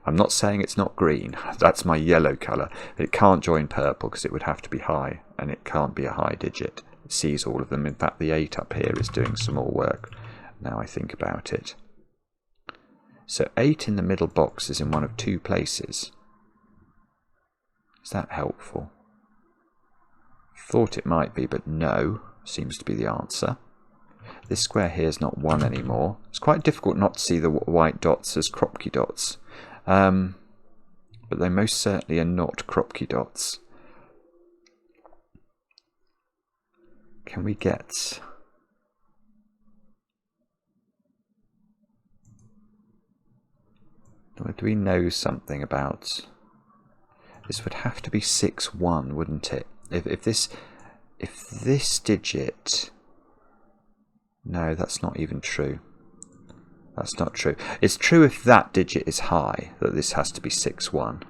I'm not saying it's not green, that's my yellow colour. It can't join purple because it would have to be high, and it can't be a high digit. It sees all of them. In fact, the 8 up here is doing some more work, now I think about it. So 8 in the middle box is in one of 2 places. Is that helpful? Thought it might be, but no, seems to be the answer. This square here is not 1 anymore. It's quite difficult not to see the white dots as Kropki dots. But they most certainly are not Kropki dots. Can we get... Do we know something about... This would have to be 6, 1, wouldn't it? If this digit... No, that's not even true. That's not true. It's true if that digit is high, that this has to be 6, 1.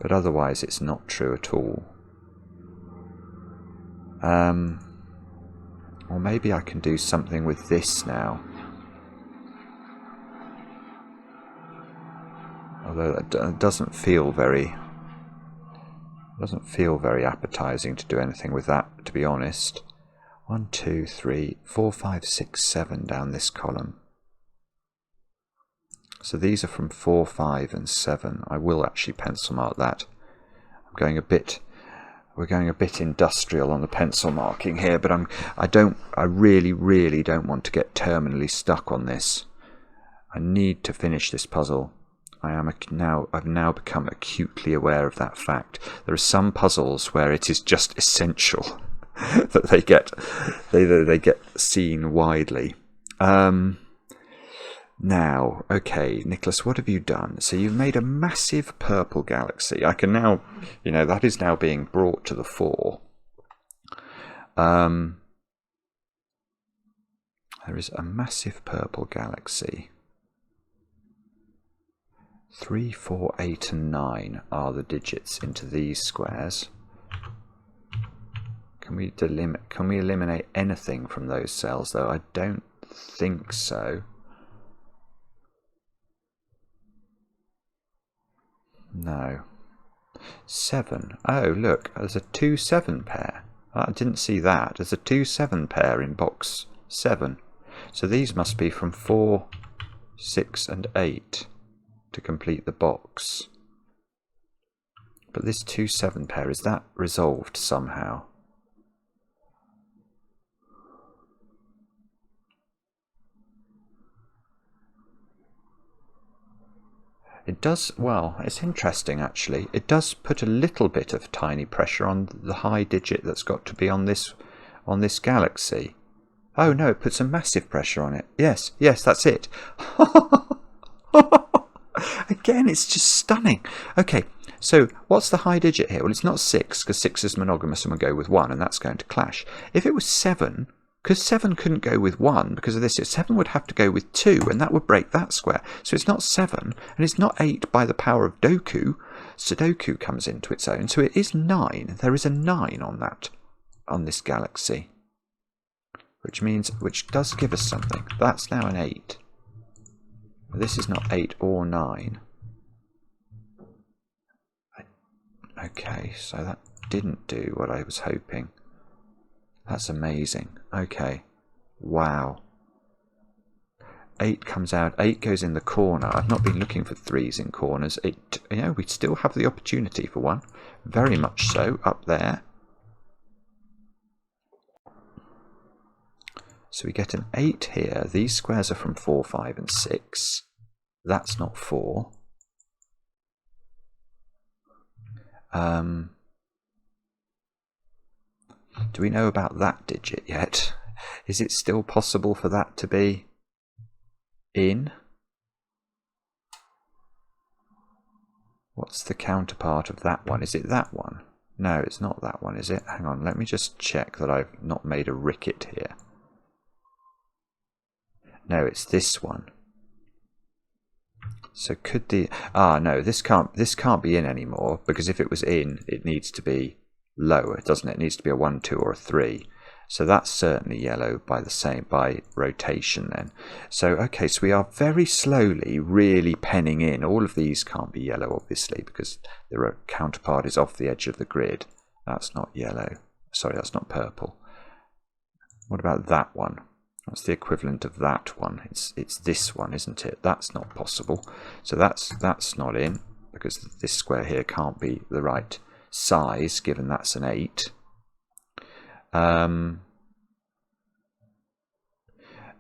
But otherwise it's not true at all. Or maybe I can do something with this now. Although that doesn't feel very appetizing to do anything with that, to be honest. 1, 2, 3, 4, 5, 6, 7 down this column. So these are from 4, 5 and 7. I will actually pencil mark that. We're going a bit industrial on the pencil marking here, but I really don't want to get terminally stuck on this. I need to finish this puzzle. I've now become acutely aware of that fact. There are some puzzles where it is just essential that they get seen widely. Now, okay, Knickolas, what have you done? So you've made a massive purple galaxy. I can now, that is now being brought to the fore. There is a massive purple galaxy. 3, 4, 8 and 9 are the digits into these squares. Can we eliminate anything from those cells, though? I don't think so. No. 7. Oh, look, there's a 2, 7 pair. I didn't see that. There's a 2, 7 pair in box 7. So these must be from 4, 6 and 8 to complete the box. But this 2, 7 pair, is that resolved somehow? It does, well, it's interesting actually. It does put a little bit of tiny pressure on the high digit that's got to be on this galaxy. Oh no, it puts a massive pressure on it. Yes, yes, that's it. Again, it's just stunning. Okay, so what's the high digit here? Well, it's not 6, because 6 is monogamous and we'll go with 1, and that's going to clash. If it was 7, because 7 couldn't go with 1 because of this, 7 would have to go with 2, and that would break that square. So it's not 7, and it's not 8 by the power of Doku. Sudoku comes into its own, so it is 9. There is a 9 on that, on this galaxy, which does give us something. That's now an 8. This is not 8 or 9. Okay, so that didn't do what I was hoping. That's amazing. Okay. Wow. 8 comes out. 8 goes in the corner. I've not been looking for 3s in corners. We still have the opportunity for one. Very much so, up there. So we get an 8 here. These squares are from 4, 5 and 6. That's not 4. Do we know about that digit yet? Is it still possible for that to be in? What's the counterpart of that one? Is it that one? No, it's not that one, is it? Hang on, let me just check that I've not made a ricket here. No, it's this one. So could the... no, this can't be in anymore, because if it was in, it needs to be lower, doesn't it? It needs to be a 1, 2 or a 3. So that's certainly yellow by rotation then. So okay, so we are very slowly really penning in. All of these can't be yellow obviously because their counterpart is off the edge of the grid. That's not yellow. Sorry, that's not purple. What about that one? That's the equivalent of that one. It's this one, isn't it? That's not possible. So that's not in because this square here can't be the right size given that's an 8.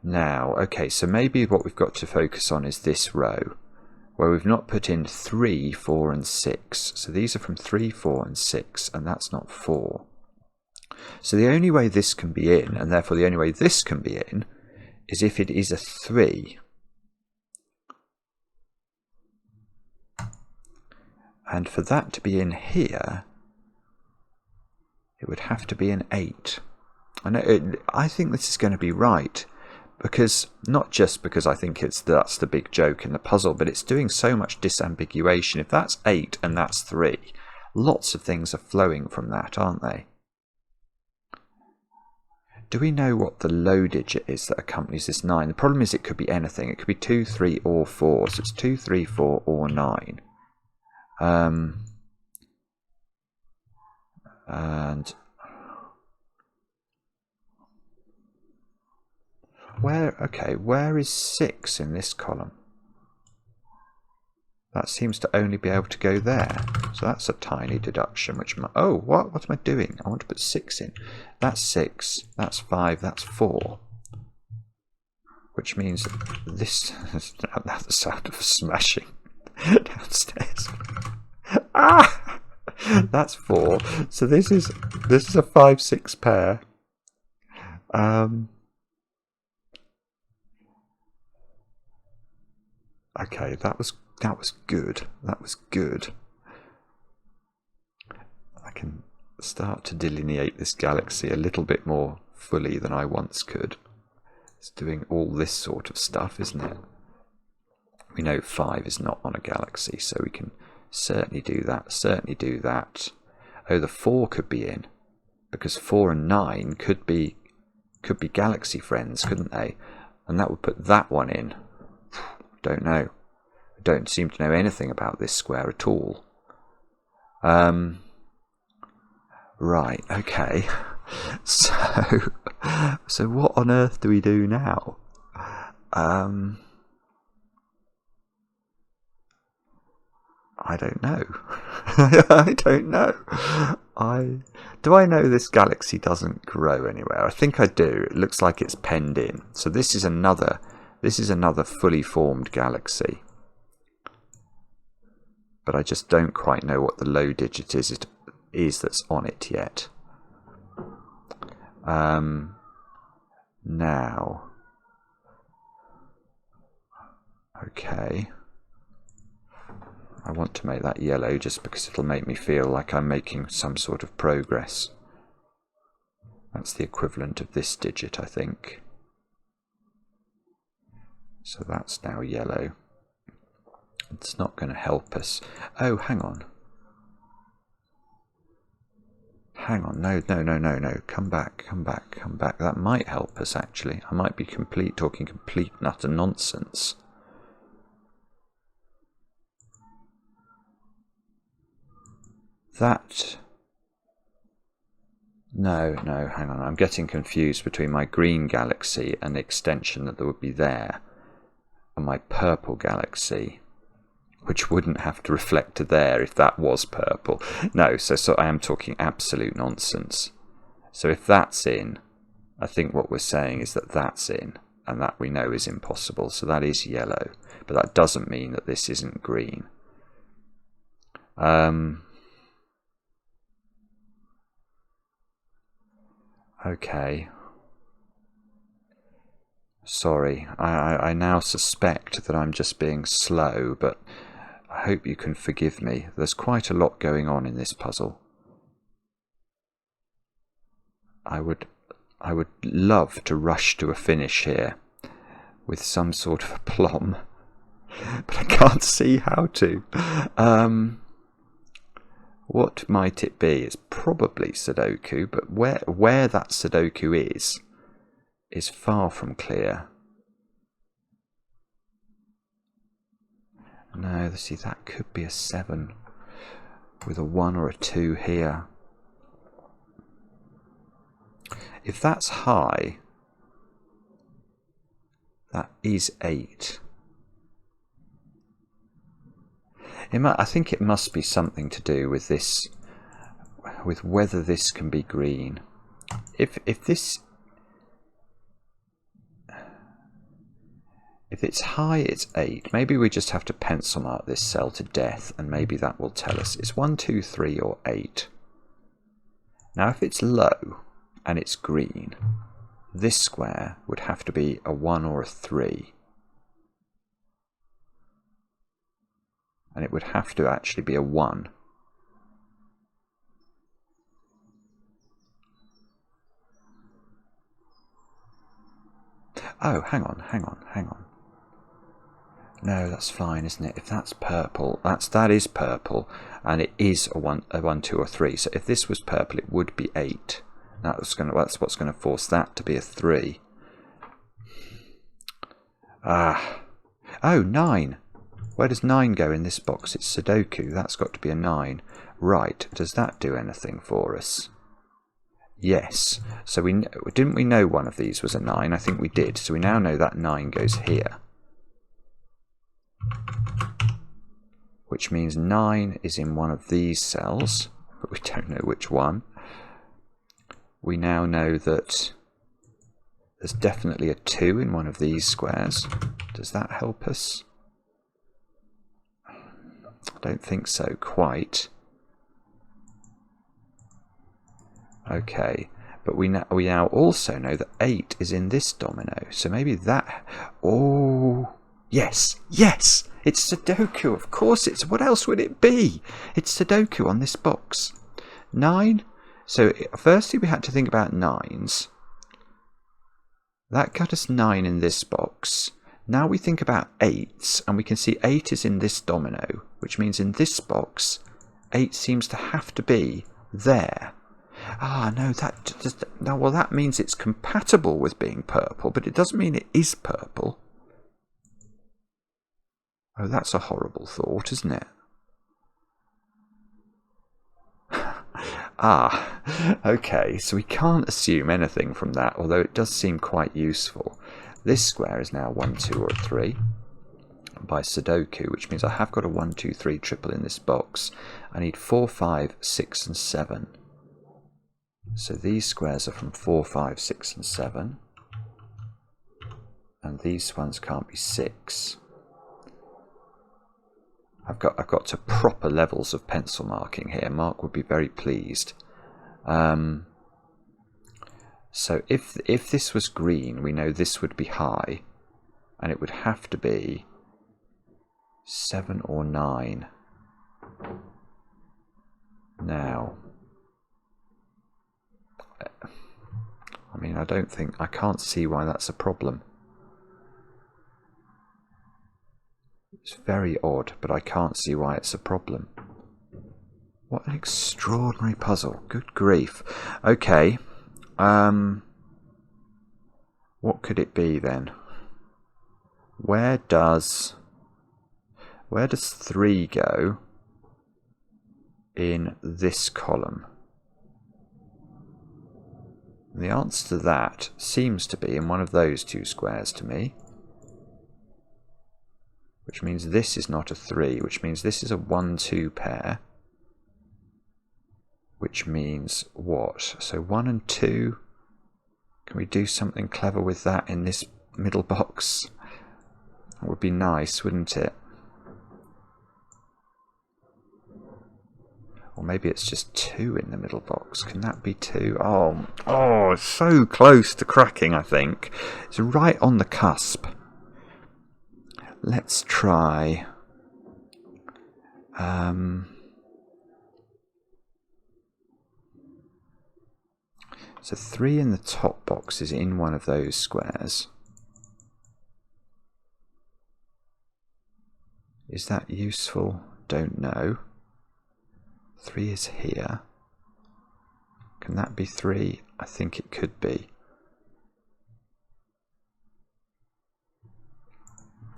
Now, okay, so maybe what we've got to focus on is this row where we've not put in 3, 4 and 6. So these are from 3, 4 and 6 and that's not 4. So the only way this can be in, and therefore the only way this can be in, is if it is a 3. And for that to be in here, it would have to be an 8. I think this is going to be right, because not just because I think that's the big joke in the puzzle, but it's doing so much disambiguation. If that's 8 and that's 3, lots of things are flowing from that, aren't they? Do we know what the low digit is that accompanies this 9? The problem is it could be anything. It could be 2, 3 or 4. So it's 2, 3, 4 or 9. And where is 6 in this column? That seems to only be able to go there. So that's a tiny deduction. What am I doing? I want to put 6 in. That's 6, that's 5, that's 4. Which means this is now the sound of a smashing downstairs. Ah! That's 4. So this is a 5, 6 pair. Okay, that was good. That was good. I can start to delineate this galaxy a little bit more fully than I once could. It's doing all this sort of stuff, isn't it? We know 5 is not on a galaxy, so we can certainly do that. Certainly do that. Oh, the 4 could be in, because 4 and 9 could be galaxy friends, couldn't they? And that would put that one in. Don't know. I don't seem to know anything about this square at all. Right, okay. So what on earth do we do now? I don't know. I don't know. Do I know this galaxy doesn't grow anywhere? I think I do. It looks like it's penned in. So this is another fully formed galaxy. but I just don't quite know what the low digit is that's on it yet. Now, okay, I want to make that yellow just because it'll make me feel like I'm making some sort of progress. That's the equivalent of this digit, I think. So that's now yellow. It's not going to help us. Oh, hang on. Hang on, no, come back. That might help us, actually. I might be talking complete and utter nonsense. That... No, hang on. I'm getting confused between my green galaxy and the extension that would be there, and my purple galaxy, which wouldn't have to reflect to there if that was purple. No, so I am talking absolute nonsense. So if that's in, I think what we're saying is that that's in, and that we know is impossible. So that is yellow, but that doesn't mean that this isn't green. Okay. Sorry, I now suspect that I'm just being slow, but I hope you can forgive me. There's quite a lot going on in this puzzle. I would love to rush to a finish here with some sort of aplomb, but I can't see how to. What might it be? It's probably Sudoku, but where that Sudoku is far from clear. No, see, that could be a 7 with a 1 or a 2 here. If that's high, that is 8. I think it must be something to do with this, with whether this can be green. If it's high, it's 8. Maybe we just have to pencil mark this cell to death, and maybe that will tell us. It's 1, 2, 3, or 8. Now, if it's low and it's green, this square would have to be a 1 or a 3. And it would have to actually be a 1. Oh, hang on. No, that's fine, isn't it? If that's purple, that is purple, and it is a 1, 2, or 3. So if this was purple, it would be 8. That's what's going to force that to be a 3. Oh, 9. Where does 9 go in this box? It's Sudoku. That's got to be a 9. Right. Does that do anything for us? Yes. So didn't we know one of these was a 9? I think we did. So we now know that 9 goes here. Which means 9 is in one of these cells, but we don't know which one. We now know that there's definitely a 2 in one of these squares. Does that help us? I don't think so, quite. Okay, but we now also know that 8 is in this domino, so maybe that... Oh, yes, it's Sudoku, of course it's... What else would it be? It's Sudoku on this box. 9, so firstly we had to think about 9s. That got us 9 in this box. Now we think about 8s, and we can see 8 is in this domino, which means in this box, 8 seems to have to be there. Ah, no, well, that means it's compatible with being purple, but it doesn't mean it is purple. Oh, that's a horrible thought, isn't it? Okay, so we can't assume anything from that, although it does seem quite useful. This square is now 1, 2, or 3 by Sudoku, which means I have got a 1, 2, 3 triple in this box. I need 4, 5, 6, and 7. So these squares are from 4, 5, 6, and 7. And these ones can't be 6. I've got to proper levels of pencil marking here. Mark would be very pleased. So if this was green, we know this would be high, and it would have to be 7 or 9. Now, I mean, I can't see why that's a problem. It's very odd, but I can't see why it's a problem. What an extraordinary puzzle. Good grief. Okay. What could it be then? Where does 3 go in this column? And the answer to that seems to be in one of those 2 squares to me. Which means this is not a 3, which means this is a 1-2 pair. Which means what? So 1 and 2. Can we do something clever with that in this middle box? That would be nice, wouldn't it? Or maybe it's just 2 in the middle box. Can that be 2? Oh, it's so close to cracking, I think. It's right on the cusp. Let's try. So 3 in the top box is in one of those squares. Is that useful? Don't know. 3 is here. Can that be 3? I think it could be.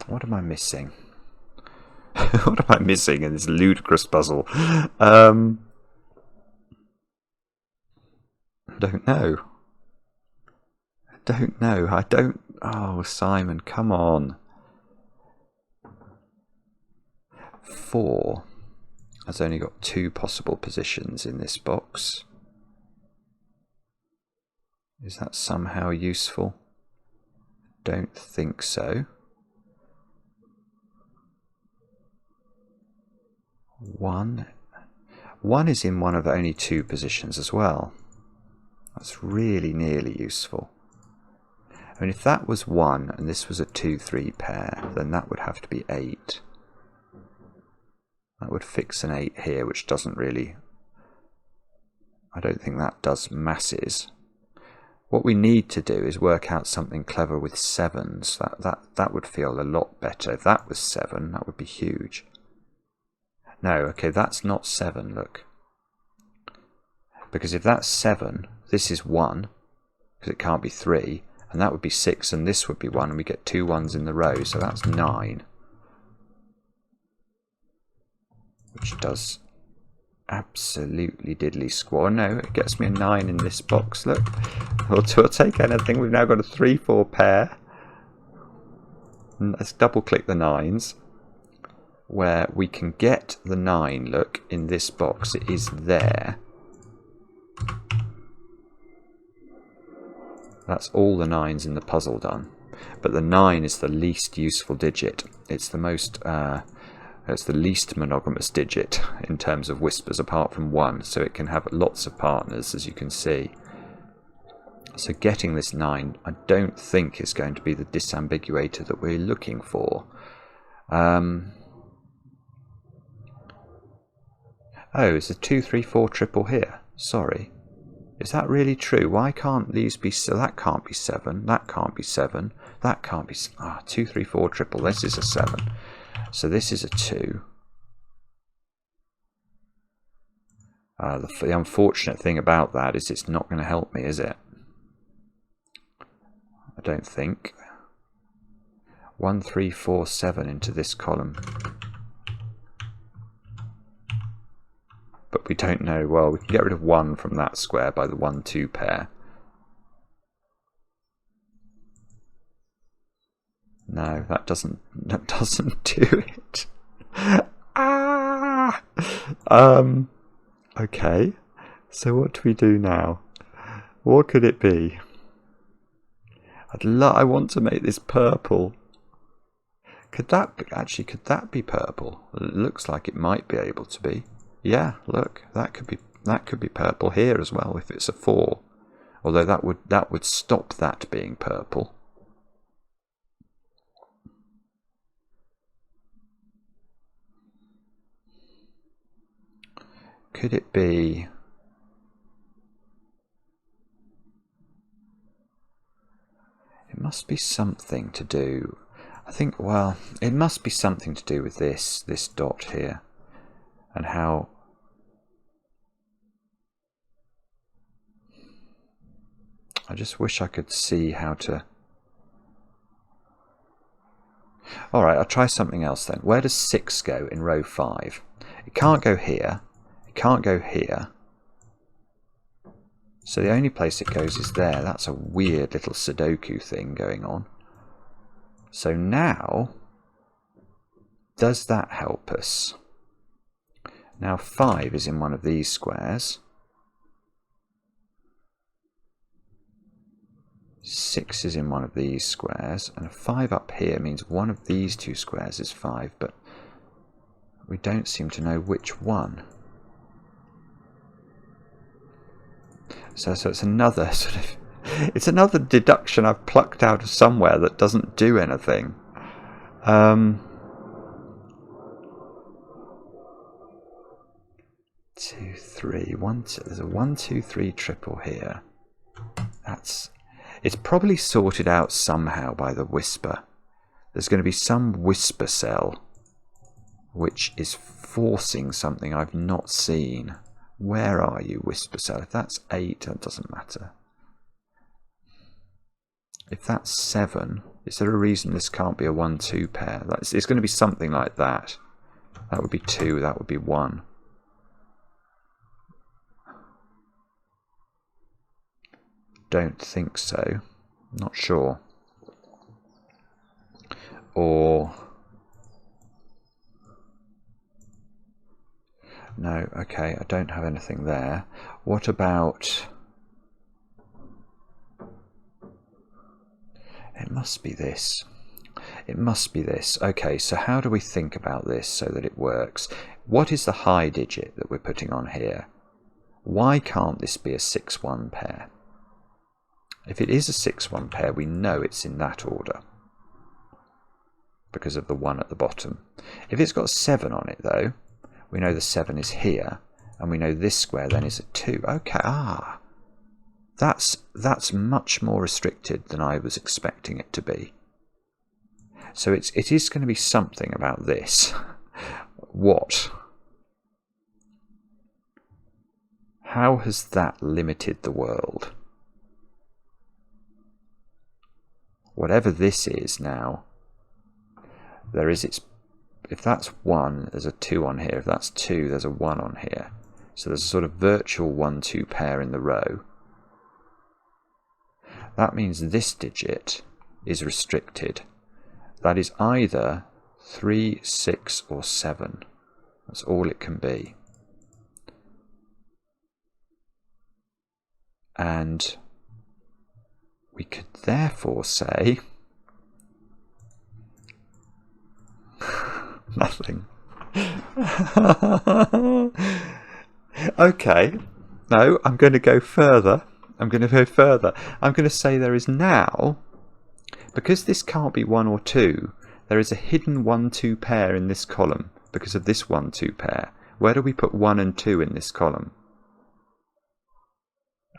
What am I missing? What am I missing in this ludicrous puzzle? Don't know. I don't... Oh, Simon, come on. 4 has only got 2 possible positions in this box. Is that somehow useful? Don't think so. 1 is in one of only 2 positions as well. That's really nearly useful. I mean, if that was 1 and this was a 2-3 pair, then that would have to be 8. That would fix an 8 here, which doesn't really... I don't think that does masses. What we need to do is work out something clever with 7s. That would feel a lot better. If that was 7, that would be huge. No, okay, that's not 7, look. Because if that's 7, this is 1, because it can't be 3, and that would be 6, and this would be 1, and we get 2 1s in the row, so that's 9. Which does absolutely diddly squaw. No, it gets me a 9 in this box, look. We'll take anything. We've now got a 3-4 pair. Let's double click the 9s. Where we can get the 9, look, in this box. It is there. That's all the 9s in the puzzle done. But the 9 is the least useful digit. It's the most... it's the least monogamous digit in terms of whispers, apart from 1. So it can have lots of partners, as you can see. So getting this 9, I don't think is going to be the disambiguator that we're looking for. Oh, it's a 2, 3, 4 triple here. Sorry. Is that really true? Why can't these be... So that can't be 7. That can't be 7. That can't be... 2, 3, 4 triple. This is a 7. So this is a 2. The unfortunate thing about that is it's not going to help me, is it? I don't think. 1, 3, 4, 7 into this column. But we don't know. Well, we can get rid of 1 from that square by the 1-2 pair. No, that doesn't do it. Okay. So what do we do now? What could it be? I want to make this purple. Could that be, actually, could that be purple? It looks like it might be able to be. Yeah, look, that could be purple here as well if it's a 4. Although that would stop that being purple. Could it be? It must be something to do. I think, well, it must be something to do with this dot here, and how. I just wish I could see how to. All right, I'll try something else then. Where does 6 go in row 5? It can't go here. It can't go here. So the only place it goes is there. That's a weird little Sudoku thing going on. So now, does that help us? Now 5 is in one of these squares. 6 is in one of these squares, and a 5 up here means one of these 2 squares is 5, but we don't seem to know which one. So it's another sort of, it's another deduction I've plucked out of somewhere that doesn't do anything. 2, 3, 1, 2. There's a 1, 2, 3 triple here. It's probably sorted out somehow by the whisper. There's going to be some whisper cell which is forcing something I've not seen. Where are you, whisper cell? If that's 8, that doesn't matter. If that's 7, is there a reason this can't be a 1, 2 pair? It's going to be something like that. That would be 2, that would be 1. Don't think so. Not sure. Or no, okay, I don't have anything there. What about, it must be this. It must be this. Okay, so how do we think about this so that it works? What is the high digit that we're putting on here? Why can't this be a 6-1 pair? If it is a 6-1 pair, we know it's in that order because of the 1 at the bottom. If it's got 7 on it, though, we know the 7 is here, and we know this square then is a 2. Okay, that's much more restricted than I was expecting it to be. So it is going to be something about this. What? How has that limited the world? Whatever this is now, there is its. If that's 1, there's a 2 on here. If that's 2, there's a 1 on here. So there's a sort of virtual 1, 2 pair in the row. That means this digit is restricted. That is either 3, 6, or 7. That's all it can be. And we could therefore say nothing. Okay, no, I'm going to go further. I'm going to say there is now, because this can't be 1 or 2, there is a hidden 1, 2 pair in this column because of this 1, 2 pair. Where do we put 1 and 2 in this column?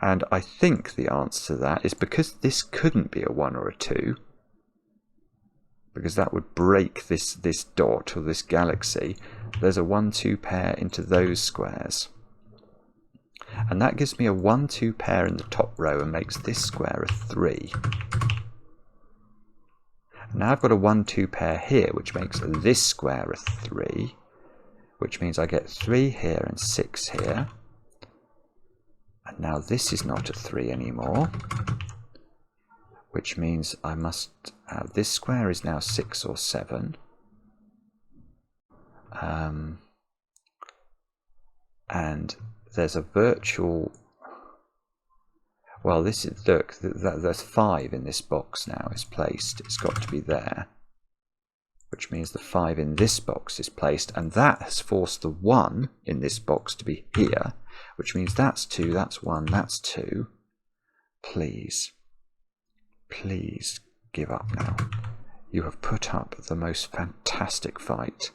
And I think the answer to that is because this couldn't be a 1 or a 2, because that would break this dot or this galaxy, there's a 1, 2 pair into those squares. And that gives me a 1, 2 pair in the top row and makes this square a 3. Now I've got a 1, 2 pair here, which makes this square a 3, which means I get 3 here and 6 here. And now this is not a 3 anymore, which means I must have, this square is now 6 or 7. And there's a virtual, well, this is, look, there's 5 in this box now is placed. It's got to be there. which means the 5 in this box is placed, and that has forced the 1 in this box to be here, which means that's 2, that's 1, that's 2. Please, please give up now. You have put up the most fantastic fight,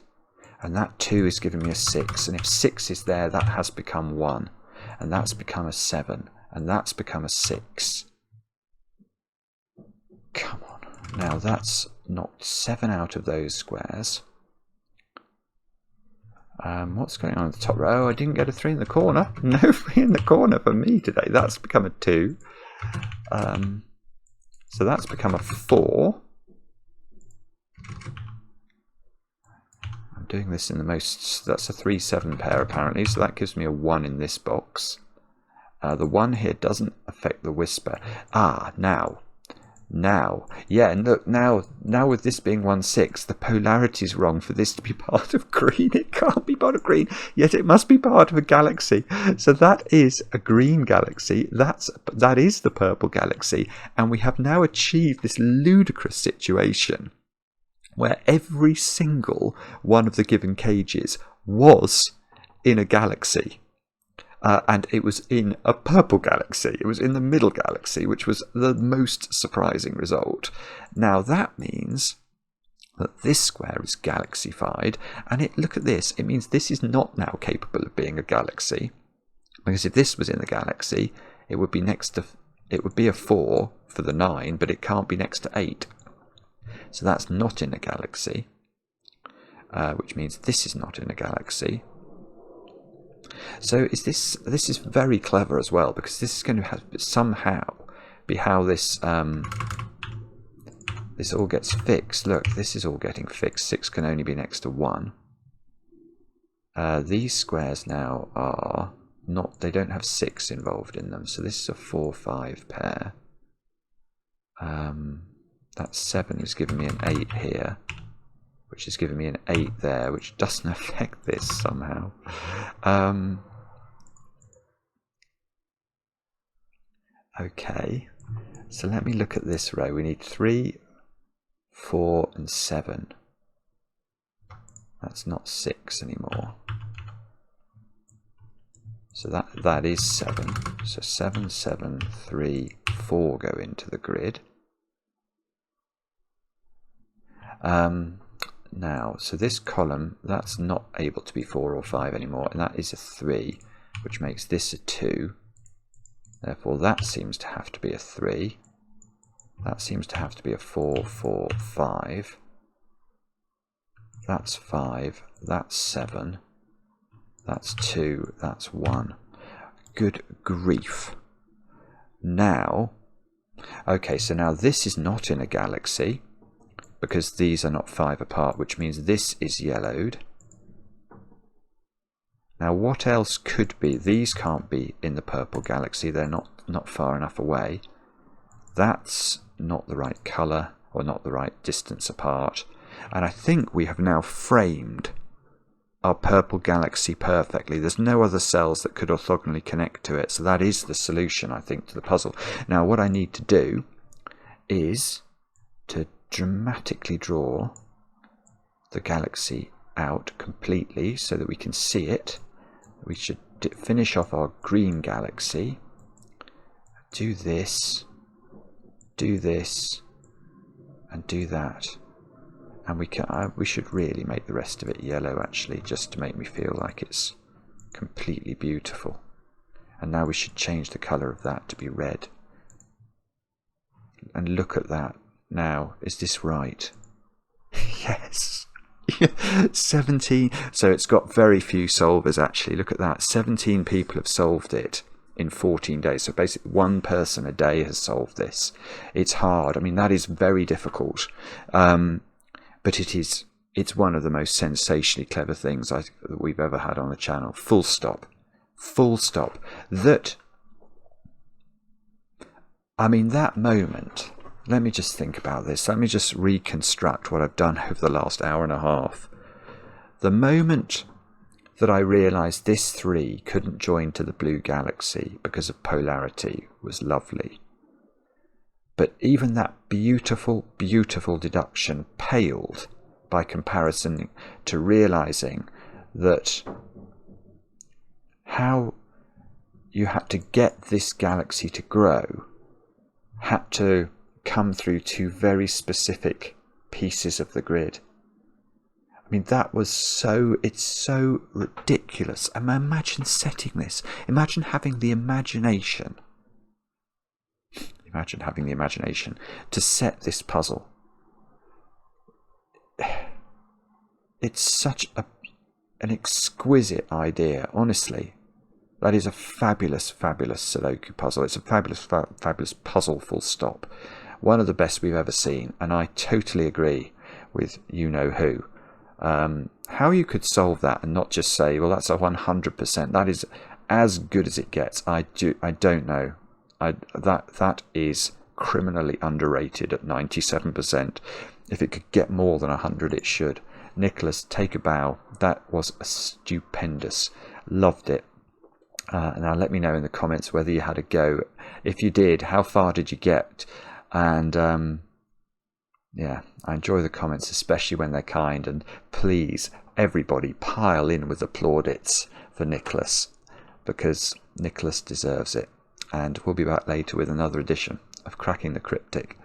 and that 2 is giving me a 6, and if 6 is there, that has become 1, and that's become a 7, and that's become a 6. Come on. Now that's knocked 7 out of those squares. What's going on at the top row? Oh, I didn't get a 3 in the corner. No 3 in the corner for me today. That's become a 2. So that's become a 4. I'm doing this in the most... That's a 3-7 pair apparently, so that gives me a 1 in this box. The 1 here doesn't affect the whisper. Now, yeah, and look, now with this being 1-6, the polarity is wrong for this to be part of green. It can't be part of green, yet it must be part of a galaxy. So that is a green galaxy, that is the purple galaxy, and we have now achieved this ludicrous situation where every single one of the given cages was in a galaxy. And it was in a purple galaxy. It was in the middle galaxy, which was the most surprising result. Now that means that this square is galaxified, and look at this. It means this is not now capable of being a galaxy, because if this was in the galaxy, it would be it would be a 4 for the 9, but it can't be next to 8. So that's not in a galaxy, which means this is not in a galaxy. So this is very clever as well, because this is going to have somehow be how this this all gets fixed. Look, this is all getting fixed. 6 can only be next to 1. These squares now are not, they don't have 6 involved in them, so this is a 4-5 pair. That 7 is giving me an 8 here, which is giving me an 8 there, which doesn't affect this somehow. Okay, so let me look at this row. We need 3, 4 and 7. That's not 6 anymore. So that is 7. So 7, 7, 3, 4 go into the grid. Now, so this column, that's not able to be 4 or 5 anymore, and that is a 3, which makes this a 2. Therefore, that seems to have to be a 3. That seems to have to be a 4, 4, 5. That's 5. That's 7. That's 2. That's 1. Good grief. Now, okay, so now this is not in a galaxy, because these are not 5 apart, which means this is yellowed. Now what else could be? These can't be in the purple galaxy, they're not far enough away. That's not the right colour, or not the right distance apart. And I think we have now framed our purple galaxy perfectly. There's no other cells that could orthogonally connect to it, so that is the solution, I think, to the puzzle. Now what I need to do is to dramatically draw the galaxy out completely so that we can see it. We should finish off our green galaxy, do this, and do that, and we should really make the rest of it yellow, actually, just to make me feel like it's completely beautiful. And now we should change the colour of that to be red. And look at that. Now, is this right? Yes. 17. So it's got very few solvers, actually. Look at that. 17 people have solved it in 14 days. So basically 1 person a day has solved this. It's hard. I mean, that is very difficult. But it's one of the most sensationally clever things that we've ever had on the channel. Full stop. Full stop. I mean, that moment... Let me just think about this. Let me just reconstruct what I've done over the last hour and a half. The moment that I realised this 3 couldn't join to the blue galaxy because of polarity was lovely. But even that beautiful, beautiful deduction paled by comparison to realizing that how you had to get this galaxy to grow had to come through two very specific pieces of the grid. I mean, that was it's so ridiculous. I mean, imagine setting this. Imagine having the imagination. Imagine having the imagination to set this puzzle. It's such an exquisite idea, honestly. That is a fabulous, fabulous Sudoku puzzle. It's a fabulous, fabulous puzzle, full stop. One of the best we've ever seen, and I totally agree with you-know-who. How you could solve that and not just say, well, that's a 100%. That is as good as it gets. I don't know. That is criminally underrated at 97%. If it could get more than 100, it should. Knickolas, take a bow. That was stupendous. Loved it. Now let me know in the comments whether you had a go. If you did, how far did you get? And yeah, I enjoy the comments, especially when they're kind. And please, everybody, pile in with the plaudits for Knickolas, because Knickolas deserves it. And we'll be back later with another edition of Cracking the Cryptic.